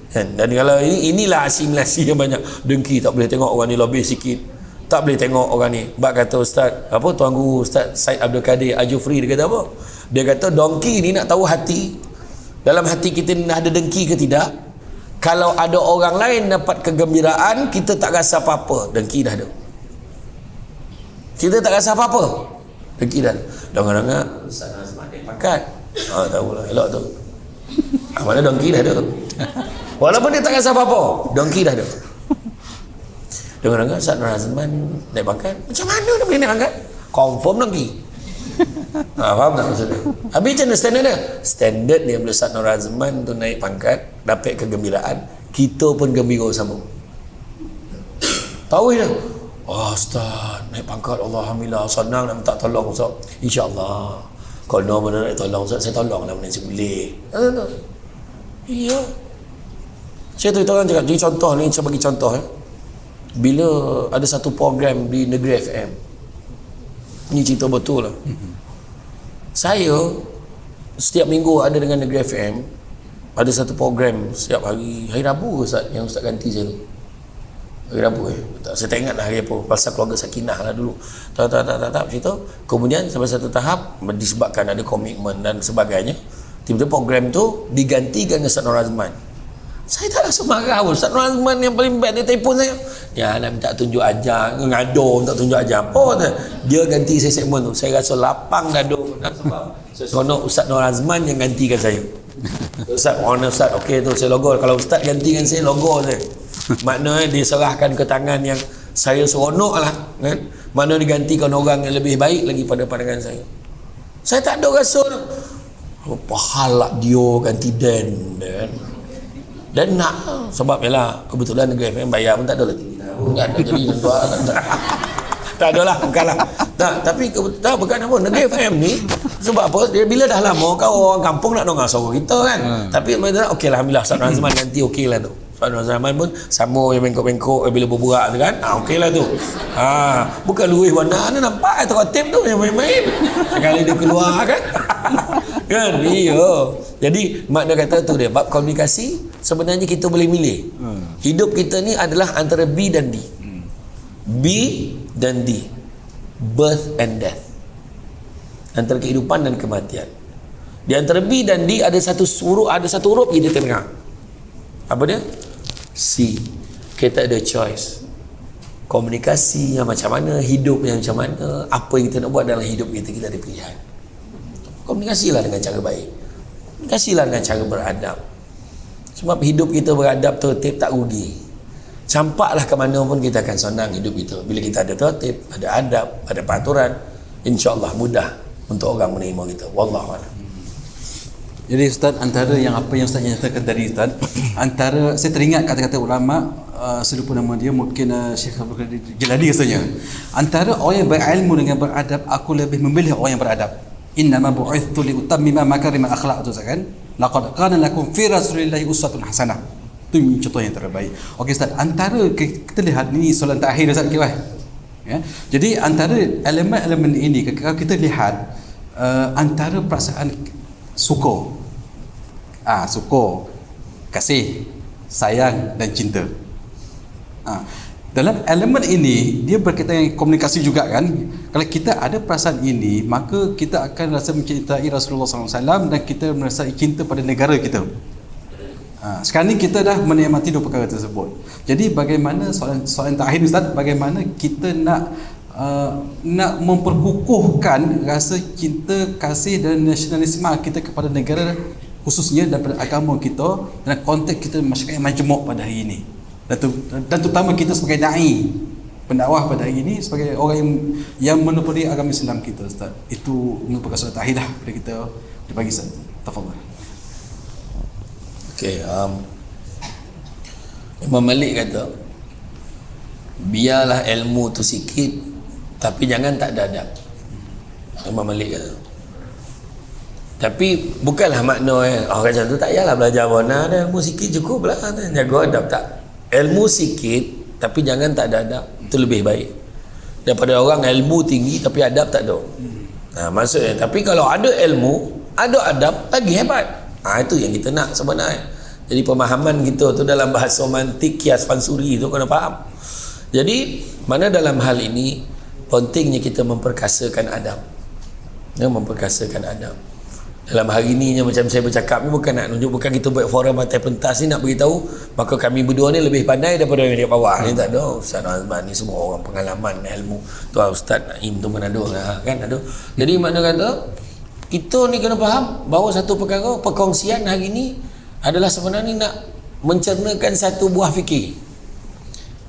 S1: Dan kalau inilah asimilasi yang banyak. Dengki, tak boleh tengok orang ni lebih sikit, Tak boleh tengok orang ni. Bak kata Ustaz, apa Tuan Guru Ustaz Said Abdul Kadir Ajufri, dia kata apa? Dia kata dongki ni nak tahu hati. Dalam hati kita ni ada dengki ke tidak? Kalau ada orang lain dapat kegembiraan, kita tak rasa apa-apa, dengki dah ada. Kita tak rasa apa-apa, dengki dah ada. Dengar-dengar Ustaz Nazman dia pakat. Tahulah, elok tu. Mana dengki dah ada. Walaupun dia tak rasa apa-apa, dengki dah ada. Dengar-dengar Ustaz Nazman naik pangkat. Macam mana dia boleh naik pangkat? Confirm dengki. Faham tak maksudnya? Habis macam mana standard dia? Standard dia bila Ustaz Nur Azman tu naik pangkat, dapat kegembiraan, kita pun gembira sama. Tahu dia? Oh Ustaz, naik pangkat, Alhamdulillah, senang nak minta tolong Ustaz. InsyaAllah. Kalau mana nak tolong Ustaz, saya tolong lah mana saya boleh. Iya. Saya tu orang cakap, jadi contoh ni, saya bagi contoh bila ada satu program di Negeri FM, ni cerita betul lah. Saya setiap minggu ada dengan Negeri FM, ada satu program setiap hari Rabu Ustaz, yang Ustaz ganti saya tu. Hari Rabu saya tak ingat lah hari apa, pasal keluarga Sakinah lah dulu. Tak cerita. Kemudian sampai satu tahap, disebabkan ada komitmen dan sebagainya, tiba-tiba program tu digantikan dengan Ustaz Nur Azman. Saya tak rasa marah pun. Ustaz Nur Azman yang paling best, dia telefon saya, dia nak minta tunjuk ajar, ngado minta tunjuk ajar apa. Dia ganti saya segmen tu. Saya rasa lapang dada. Sebab seronok Ustaz Nur Azman yang gantikan saya. Ustaz, Ustaz, okey tu saya logo. Kalau Ustaz gantikan saya, logo saya. Maknanya dia serahkan ke tangan yang saya seronok lah kan? Mana digantikan orang yang lebih baik lagi pada pandangan saya. Saya tak ada rasa pahala dia ganti Dan kan? Dan nak, sebab ialah kebetulan Negeri FM bayar pun tak ada lagi. Tak ada jadi tentu tak ada lah, bukanlah. Tapi bukan apa, Negeri FM ni sebab apa, dia bila dah lama kau orang kampung nak dengar suara kita kan. Tapi okey lah, Alhamdulillah Ustaz Razman nanti okey lah tu. Ustaz Razman pun sama yang bengkok-bengkok bila berburak tu kan. Okey lah tu. Bukan luih warna ni, nampak terotip tu yang main-main. Sekali dia keluar kan. Kan? Iya. Jadi makna kata tu dia, bab komunikasi sebenarnya kita boleh milih. Hidup kita ni adalah antara B dan D. B dan D. Birth and death. Antara kehidupan dan kematian. Di antara B dan D ada satu huruf di tengah. Apa dia? C. Kita ada choice. Komunikasinya macam mana, hidupnya macam mana, apa yang kita nak buat dalam hidup kita, kita ada pilihan. Komunikasilah dengan cara baik. Komunikasilah dengan cara beradab. Sebab hidup kita beradab tertib tak rugi. Campaklah ke mana pun kita akan senang hidup kita. Bila kita ada tertib, ada adab, ada peraturan, insya-Allah mudah untuk orang menerima kita. Wallahualam.
S2: Jadi Ustaz, antara yang apa yang Ustaz nyatakan tadi Ustaz, antara saya teringat kata-kata ulama, saya lupa nama dia, mungkin Syekh Abdul Qadir Jilani rasanya. Antara orang yang berilmu dengan beradab, aku lebih memilih orang yang beradab. Innama bu'ithtu li utammima makarimal akhlaq tu kan. Laqad kana lakum fi rasulillahi uswatun hasanah. Itu contoh yang terbaik. Okey Ustaz, antara kita lihat ni soalan terakhir Ustaz kira. Ya. Jadi antara elemen-elemen ini kalau kita lihat antara perasaan suka, kasih, sayang dan cinta. Dalam elemen ini dia berkaitan dengan komunikasi juga kan. Kalau kita ada perasaan ini, maka kita akan rasa mencintai Rasulullah SAW dan kita merasa cinta pada negara kita. Sekarang ni kita dah menikmati dua perkara tersebut. Jadi bagaimana soalan terakhir Ustaz, bagaimana kita nak memperkukuhkan rasa cinta, kasih dan nasionalisme kita kepada negara khususnya daripada agama kita dan konteks kita masyarakat yang majmuk pada hari ini. Dan terutama kita sebagai da'i, pendakwah pada hari ini, sebagai orang yang menepuri agama Islam kita Ustaz. Itu merupakan soalan terakhir dah pada kita di pagi Ustaz. Tafadhal.
S1: Okey, Imam Malik kata, biarlah ilmu tu sikit tapi jangan tak ada adab. Imam Malik kata. Tapi bukanlah makna orang macam tu tak payahlah belajar warna, ada ilmu sikit cukup lah, jaga adab. Tak, ilmu sikit tapi jangan tak ada adab, itu lebih baik daripada orang ilmu tinggi tapi adab tak ada. Maksudnya, tapi kalau ada ilmu, ada adab, lagi hebat. Itu yang kita nak sebenarnya. Jadi pemahaman kita tu dalam bahasa mantik kias fansuri tu kena faham. Jadi mana dalam hal ini pentingnya kita memperkasakan adab. Memperkasakan adab. Dalam hari ni macam saya bercakap ni bukan nak tunjuk, bukan kita buat forum atas pentas ni nak beritahu maka kami berdua ni lebih pandai daripada yang di bawah ni, tak ada. Ustaz Azman ni semua orang pengalaman ilmu. Tu Ustaz Naim tu mana ada lah, kan ada. Jadi makna kata kita ni kena faham bahawa satu perkara perkongsian hari ni adalah sebenarnya nak mencernakan satu buah fikir.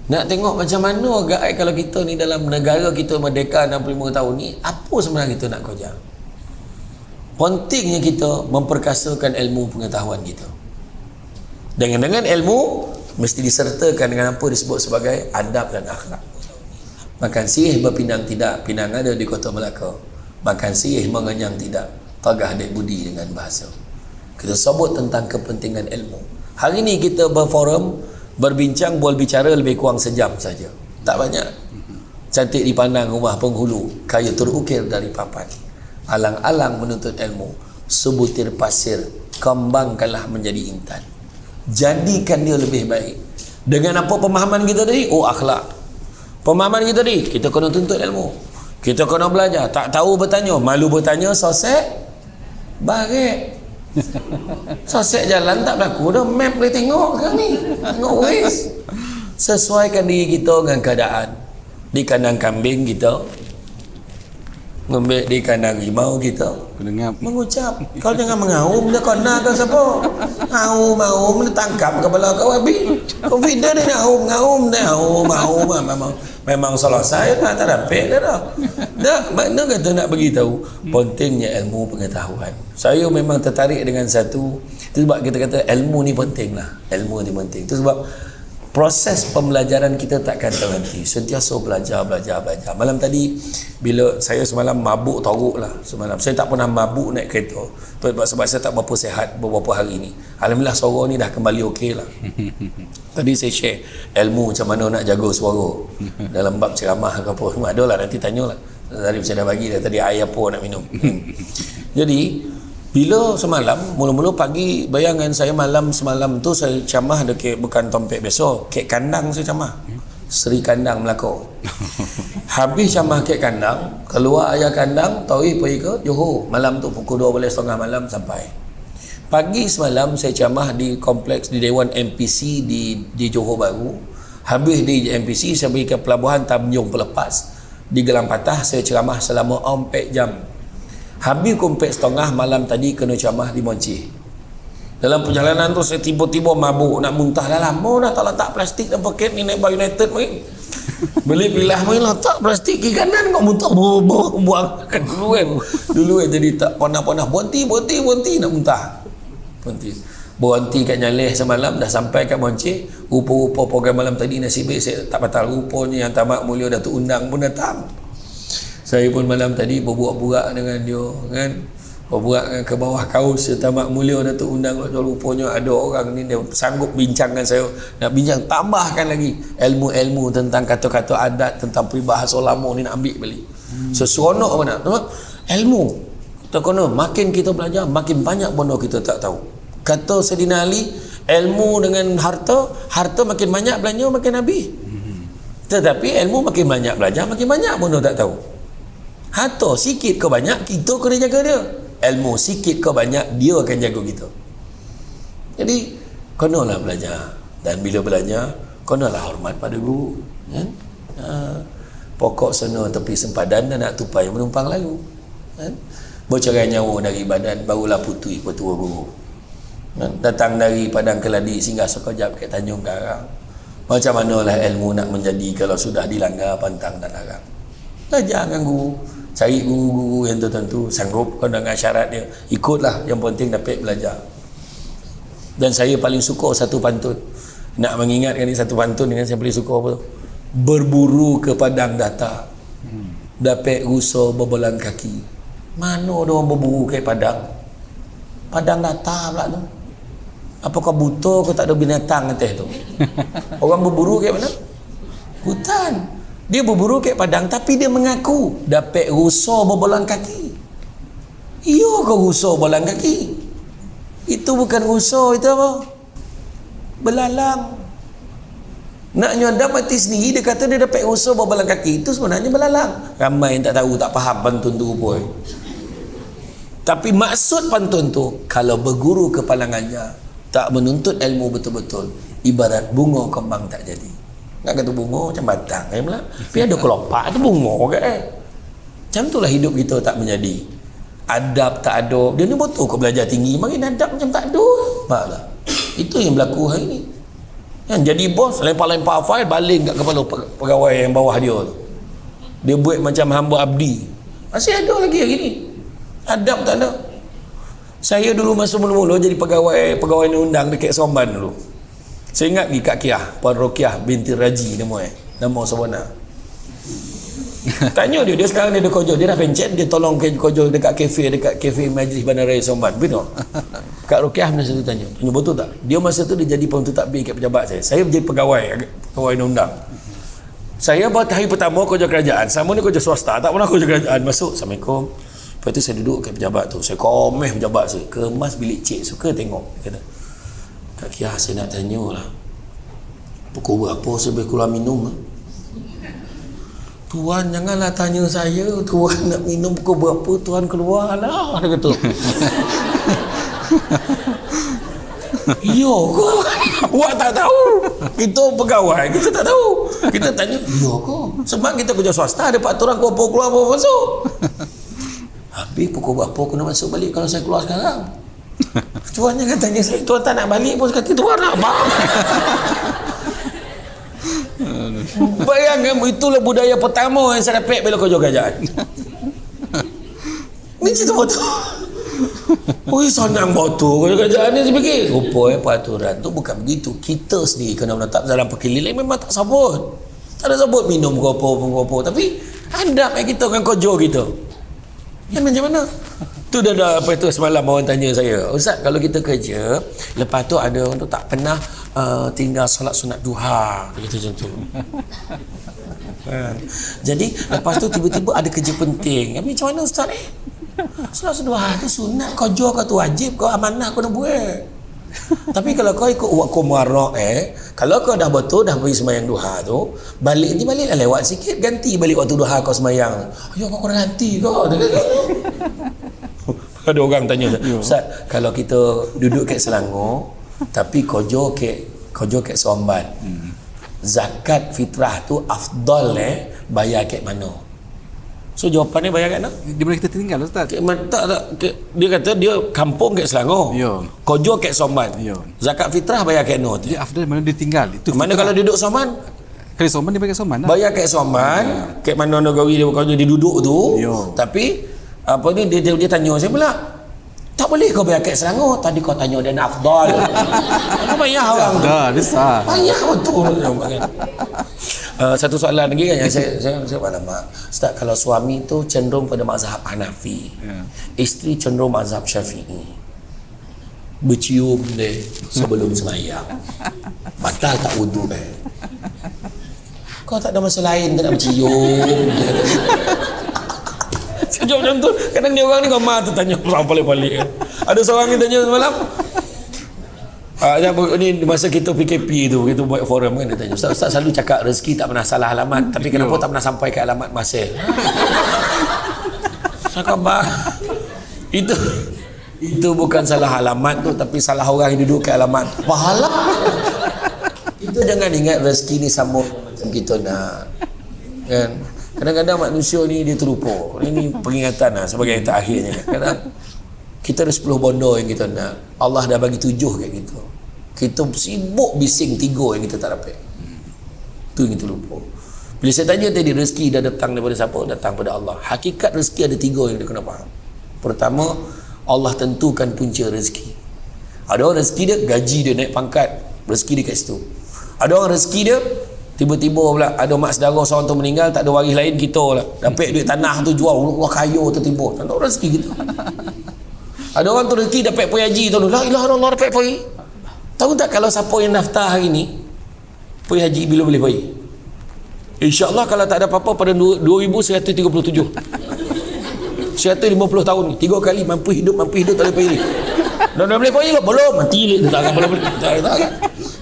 S1: Nak tengok macam mana agak kalau kita ni dalam negara kita merdeka 65 tahun ni, apa sebenarnya kita nak kerja. Pentingnya kita memperkasakan ilmu pengetahuan kita. Dengan ilmu mesti disertakan dengan apa disebut sebagai adab dan akhlak. Makan sirih berpinang tidak, pinang ada di Kota Melaka. Makan sirih mengenyang tidak, tagah dek budi dengan bahasa. Kita sebut tentang kepentingan ilmu. Hari ni kita berforum, berbincang, berbicara lebih kurang sejam saja. Tak banyak. Cantik dipandang rumah penghulu, kaya terukir dari papan. Alang-alang menuntut ilmu, sebutir pasir kembangkanlah menjadi intan. Jadikan dia lebih baik. Dengan apa pemahaman kita tadi? Oh, akhlak. Pemahaman kita tadi, kita kena tuntut ilmu. Kita kena belajar. Tak tahu bertanya, malu bertanya, sosek barik. Sosek jalan tak berlaku dah, map boleh tengok kan ni. Tengok ways. Sesuaikan diri kita dengan keadaan. Di kandang kambing kita, ngembek di kandang rimau kita mengucap. Kau jangan mengaum, dia kena kau siapa? Ngaum dia tangkap kepala kau habis. Kau video dia ngaum dia memang selesai dah, tak dapat dah. Dah mana kata nak bagi tahu pentingnya ilmu pengetahuan. Saya memang tertarik dengan satu, itu sebab kita kata ilmu ni penting lah. Ilmu ni penting. Itu sebab proses pembelajaran kita takkan terhenti, sentiasa belajar. Malam tadi bila saya semalam mabuk teruk lah semalam, saya tak pernah mabuk naik kereta sebab saya tak berapa sihat beberapa hari ni. Alhamdulillah suara ni dah kembali okey lah. Tadi saya share ilmu macam mana nak jaga suara dalam bab ceramah ke apa, ada lah nanti tanyalah. Tadi saya dah bagi dah tadi air apa nak minum. Jadi bila semalam, mula-mula pagi, bayangan saya malam semalam tu saya camah ada kek, bukan tompek biasa, kek kandang saya camah. Seri Kandang Melaka. Habis camah kek kandang, keluar ayah kandang, Tawi pergi ke Johor. Malam tu pukul 12.30 malam sampai. Pagi semalam saya camah di kompleks di Dewan MPC di Johor Bahru. Habis di MPC saya pergi ke Pelabuhan Tanjung Pelepas. Di Gelang Patah saya ceramah selama 4 jam. Habis kompet setengah malam tadi kena ceramah di Monceh. Dalam perjalanan tu saya tiba-tiba mabuk nak muntah dah lama dah, tak letak plastik dalam poket ni naik United mari. Beli pilah mari letak plastik kiri kanan kau muntah buang kan dulu kan. Dulu jadi tak panah-panah berhenti nak muntah. Berhenti kat Nyaleh semalam dah sampai kat Monceh. Rupa-rupa program malam tadi nasib baik saya tak batal, rupanya yang tamak mulia Datuk Undang pun datang. Saya pun malam tadi berbuak-buak dengan dia kan, berbuak ke bawah kaus tamak mulia Datuk Undang. Rupanya ada orang ni dia sanggup bincangkan saya, nak bincang tambahkan lagi ilmu-ilmu tentang kata-kata adat, tentang peribahasa lama ni nak ambil balik. Seseronok mana ilmu kita kena, makin kita belajar makin banyak benda kita tak tahu. Kata Saidina Ali, ilmu dengan harta makin banyak belanja makin habis. Tetapi ilmu makin banyak belajar makin banyak benda tak tahu. Harta sikit ke banyak kita kena jaga dia, ilmu sikit ke banyak dia akan jaga kita. Jadi kenalah belajar, dan bila belajar kenalah hormat pada guru kan? Pokok sena tepi sempadan dan nak tupai menumpang lalu kan? Bercerai nyawa dari badan barulah putih petua guru kan? Datang dari Padang Keladi singgah sekejap ke Tanjung Karang. Macam manalah ilmu nak menjadi kalau sudah dilanggar pantang dan larang. Belajar dengan guru, cari guru-guru yang tertentu, sanggup kau dengan syarat dia, ikutlah, yang penting dapat belajar. Dan saya paling suka satu pantun, nak mengingatkan ni satu pantun dengan saya paling suka apa tu, berburu ke padang datar, dapat rusa berbelan kaki. Mana ada orang berburu ke padang datar pula tu? Apakah buta kau tak ada binatang atas tu? Orang berburu ke mana? Hutan. Dia berburu ke padang tapi dia mengaku dapat rusa berbelang kaki. Iya ke rusa berbelang kaki? Itu bukan rusa, itu apa? Belalang. Nak nyodam mati sendiri, dia kata dia dapat usaha berbalang kaki, itu sebenarnya belalang. Ramai yang tak tahu, tak faham pantun tu pun. Tapi maksud pantun tu, kalau berguru kepalangannya tak menuntut ilmu betul-betul, ibarat bunga kembang tak jadi. Nak kata bunga macam batang pula. Tapi ada kelopak tu bunga kan. Macam itulah hidup kita tak menjadi. Adab tak ada. Dia ni betul kau belajar tinggi, makin adab macam tak ada. Maklah. Itu yang berlaku hari ni. Kan jadi bos, lempar-lempar fail baling kat kepala pegawai yang bawah dia tu. Dia buat macam hamba abdi. Masih ada lagi hari ni. Adab tak ada. Saya dulu masa mula-mula jadi pegawai undang dekat Somban dulu. Saya ingat pergi Kak Kiah, Puan Rokiah binti Raji nama sebenar. Tanya dia sekarang dia ada kojo, dia dah pencet, dia tolong kojo dekat kafe Majlis Bandaraya Somban. Betul? Kak Rokiah masa tu tanya betul tak? Dia masa tu dia jadi pentadbir kat pejabat saya. Saya jadi pegawai undang. Saya buat hari pertama kerja kerajaan, sama ni kerja swasta, tak pernah kerja kerajaan. Masuk, Assalamualaikum. Lepas tu saya duduk kat pejabat tu, saya komeh pejabat saya, kemas bilik cik, suka tengok. Dia kata, Kak Kiah, saya nak tanya lah, pukul berapa saya boleh keluar minum? Tuan janganlah tanya saya, tuan nak minum pukul berapa, tuan keluar lah, dia kata. Yo kau, awak tak tahu. Kita pegawai, kita tak tahu. Kita tanya, yo kau. Sebab kita kerja swasta, ada peraturan kau apa keluar apa masuk. Habis pukul berapa aku nak masuk balik kalau saya keluar sekarang? Tuan jangan tanya saya, tuan tak nak balik pun kata tuan nak bang. Bayangkan itulah budaya pertama yang saya dapat bila kerja kerajaan. Ni cerita betul. Oi, senang betul kerjaan ni saya fikir. Rupanya peraturan tu bukan begitu. Kita sendiri kena menetap dalam perkeliling memang tak sabut. Tak ada sabut minum ke apa. Tapi adab kita dengan kerja kita. Yang macam mana? Tu dah apa itu semalam orang tanya saya, Ustaz kalau kita kerja, lepas tu ada orang tu tak pernah tinggal solat sunat duha. Dia kata macam tu. Jadi lepas tu tiba-tiba ada kerja penting. Macam mana Ustaz solat sunat duha tu sunat kau jual kau tu wajib kau amanah kau nak buat. Tapi kalau kau ikut waktu muarak kalau kau dah betul dah pergi sembahyang duha tu, baliklah lewat sikit, ganti balik waktu duha kau sembahyang. Ayo kau kena ganti kau. Ada orang tanya, Ustaz, kalau kita duduk kat Selangor tapi kojo kat Somban, zakat fitrah tu afdal bayar kat mana? So jawapan dia bayar kat mana?
S2: Di mana kita tinggal Ustaz?
S1: Dia kata dia kampung kat Selangor.
S2: Ya.
S1: Kojo kat Somban.
S2: Ya.
S1: Zakat fitrah bayar kat mana?
S2: Dia afdal mana dia tinggal. Itu
S1: mana kalau duduk Somban?
S2: Kalau Somban dia bayar kat Somban lah.
S1: Bayar kat Somban, kat mana negeri dia duduk tu.
S2: Ya.
S1: Tapi apa ni dia tanya saya pula, tak boleh kau bayar kat Selangor, tadi kau tanya dia nak afdal. Kau bayar orang tu.
S2: Dah, dia sah.
S1: Bayar betul. Satu soalan lagi kan yang saya alamak. Ustaz, kalau suami tu cenderung pada mazhab Hanafi, isteri cenderung mazhab Syafi'i, bercium dia sebelum sembahyang, batal tak wudu kau tak ada masa lain tak nak bercium? Saya jawab macam tu. Kadang dia orang ni gambar tu tanya orang paling-paling ada seorang ni tanya semalam, ni masa kita PKP tu, kita buat forum kan, dia tanya, Ustaz selalu cakap rezeki tak pernah salah alamat, tapi kenapa tak pernah sampai ke alamat masih? Cakap itu bukan salah alamat tu, tapi salah orang yang duduk ke alamat pahala. Itu jangan ingat rezeki ni sama macam kita nak kan. Kadang-kadang manusia ni dia terlupa. Ini peringatan lah sebagai yang terakhirnya. Kadang kita ada 10 bondo yang kita nak, Allah dah bagi 7 kat kita. Kita sibuk bising 3 yang kita tak dapat. Itu yang kita lupa. Bila saya tanya tadi rezeki dah datang daripada siapa? Datang pada Allah. Hakikat rezeki ada 3 yang dia kena faham. Pertama, Allah tentukan punca rezeki. Ada orang rezeki dia gaji dia naik pangkat, rezeki dia kat situ. Ada orang rezeki dia tiba-tiba pula ada mak saudara seorang tu meninggal, tak ada waris lain, kita lah dapat duit tanah tu jual, Allah kaya tertimbun. Tak ada rezeki kita. Ada orang tu rezeki dapat pergi haji tu, la ilaha illallah dapat pergi. Tahu tak kalau siapa yang daftar hari ni pergi haji bila boleh pergi? InsyaAllah kalau tak ada apa-apa pada 2137 150 tahun ni 3 kali mampu hidup tak boleh pergi. Dah boleh pergi ke? Belum, mati tak akan boleh. Tak kan.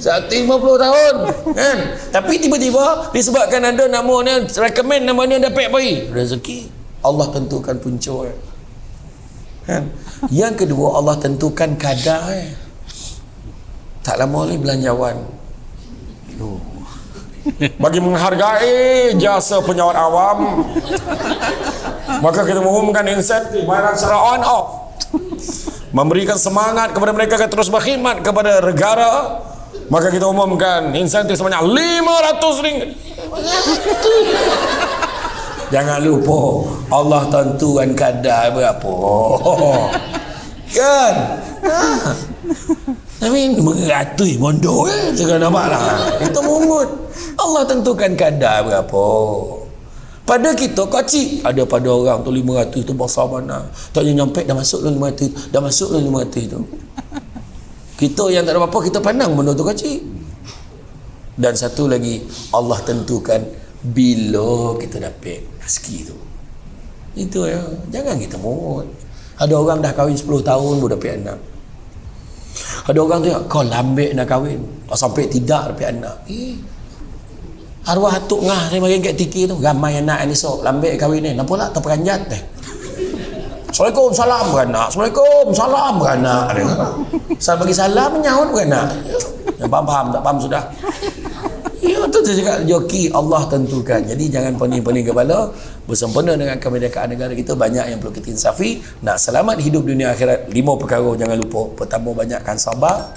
S1: 150 tahun kan. Tapi tiba-tiba disebabkan ada nama ni, recommend nama ni, dapat bayi, rezeki Allah tentukan punca kan. Yang kedua, Allah tentukan kadar tak lama ni belanjawan bagi menghargai jasa penyawat awam, maka kita mengumumkan insentif bayaran secara on off, memberikan semangat kepada mereka akan terus berkhidmat kepada negara, maka kita umumkan insentif sebanyak RM500. Jangan lupa Allah tentukan kadar berapa kan. Tapi meratus mondok jangan nampak lah, kita mungut. Allah tentukan kadar berapa. Pada kita kecil, ada pada orang tu 500 tu besar mana, taknya nyampe dah masuk dalam 500, dah masuk dalam 500 tu. Kita yang tak ada apa-apa, kita pandang benda tu kecil. Dan satu lagi, Allah tentukan bila kita dapat rezeki tu. Itu ya, jangan kita mungut. Ada orang dah kahwin 10 tahun baru dapat anak. Ada orang tu kau lambat nak kahwin, sampai tidak dapat anak. Arwah atuk ngah saya bagi kat tiki tu, ramai anak ni sok lambat kahwin ni. Nampak tak terperanjat teh. Assalamualaikum, salam beranak. Assalamualaikum, salam beranak. Saya bagi salam menyahut beranak. Yang faham tak faham sudah. Ya, tu saya cakap joki Allah tentukan. Jadi jangan pening-pening kepala. Bersempena dengan kemerdekaan negara kita, banyak yang perlu kita insafi. Nak selamat hidup dunia akhirat, 5 perkara jangan lupa. Pertama, banyakkan sabar.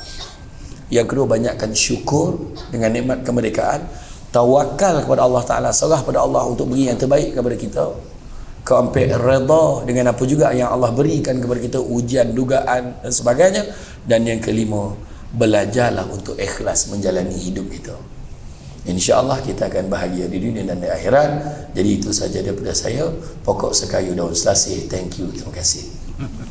S1: Yang kedua, banyakkan syukur dengan nikmat kemerdekaan. Tawakal kepada Allah Ta'ala, serah pada Allah untuk beri yang terbaik kepada kita. Keempat, redha dengan apa juga yang Allah berikan kepada kita, ujian, dugaan dan sebagainya. Dan yang kelima, belajarlah untuk ikhlas menjalani hidup kita. InsyaAllah kita akan bahagia di dunia dan di akhirat. Jadi itu saja daripada saya, Pokok Sekayu Daun Selasih. Thank you, terima kasih.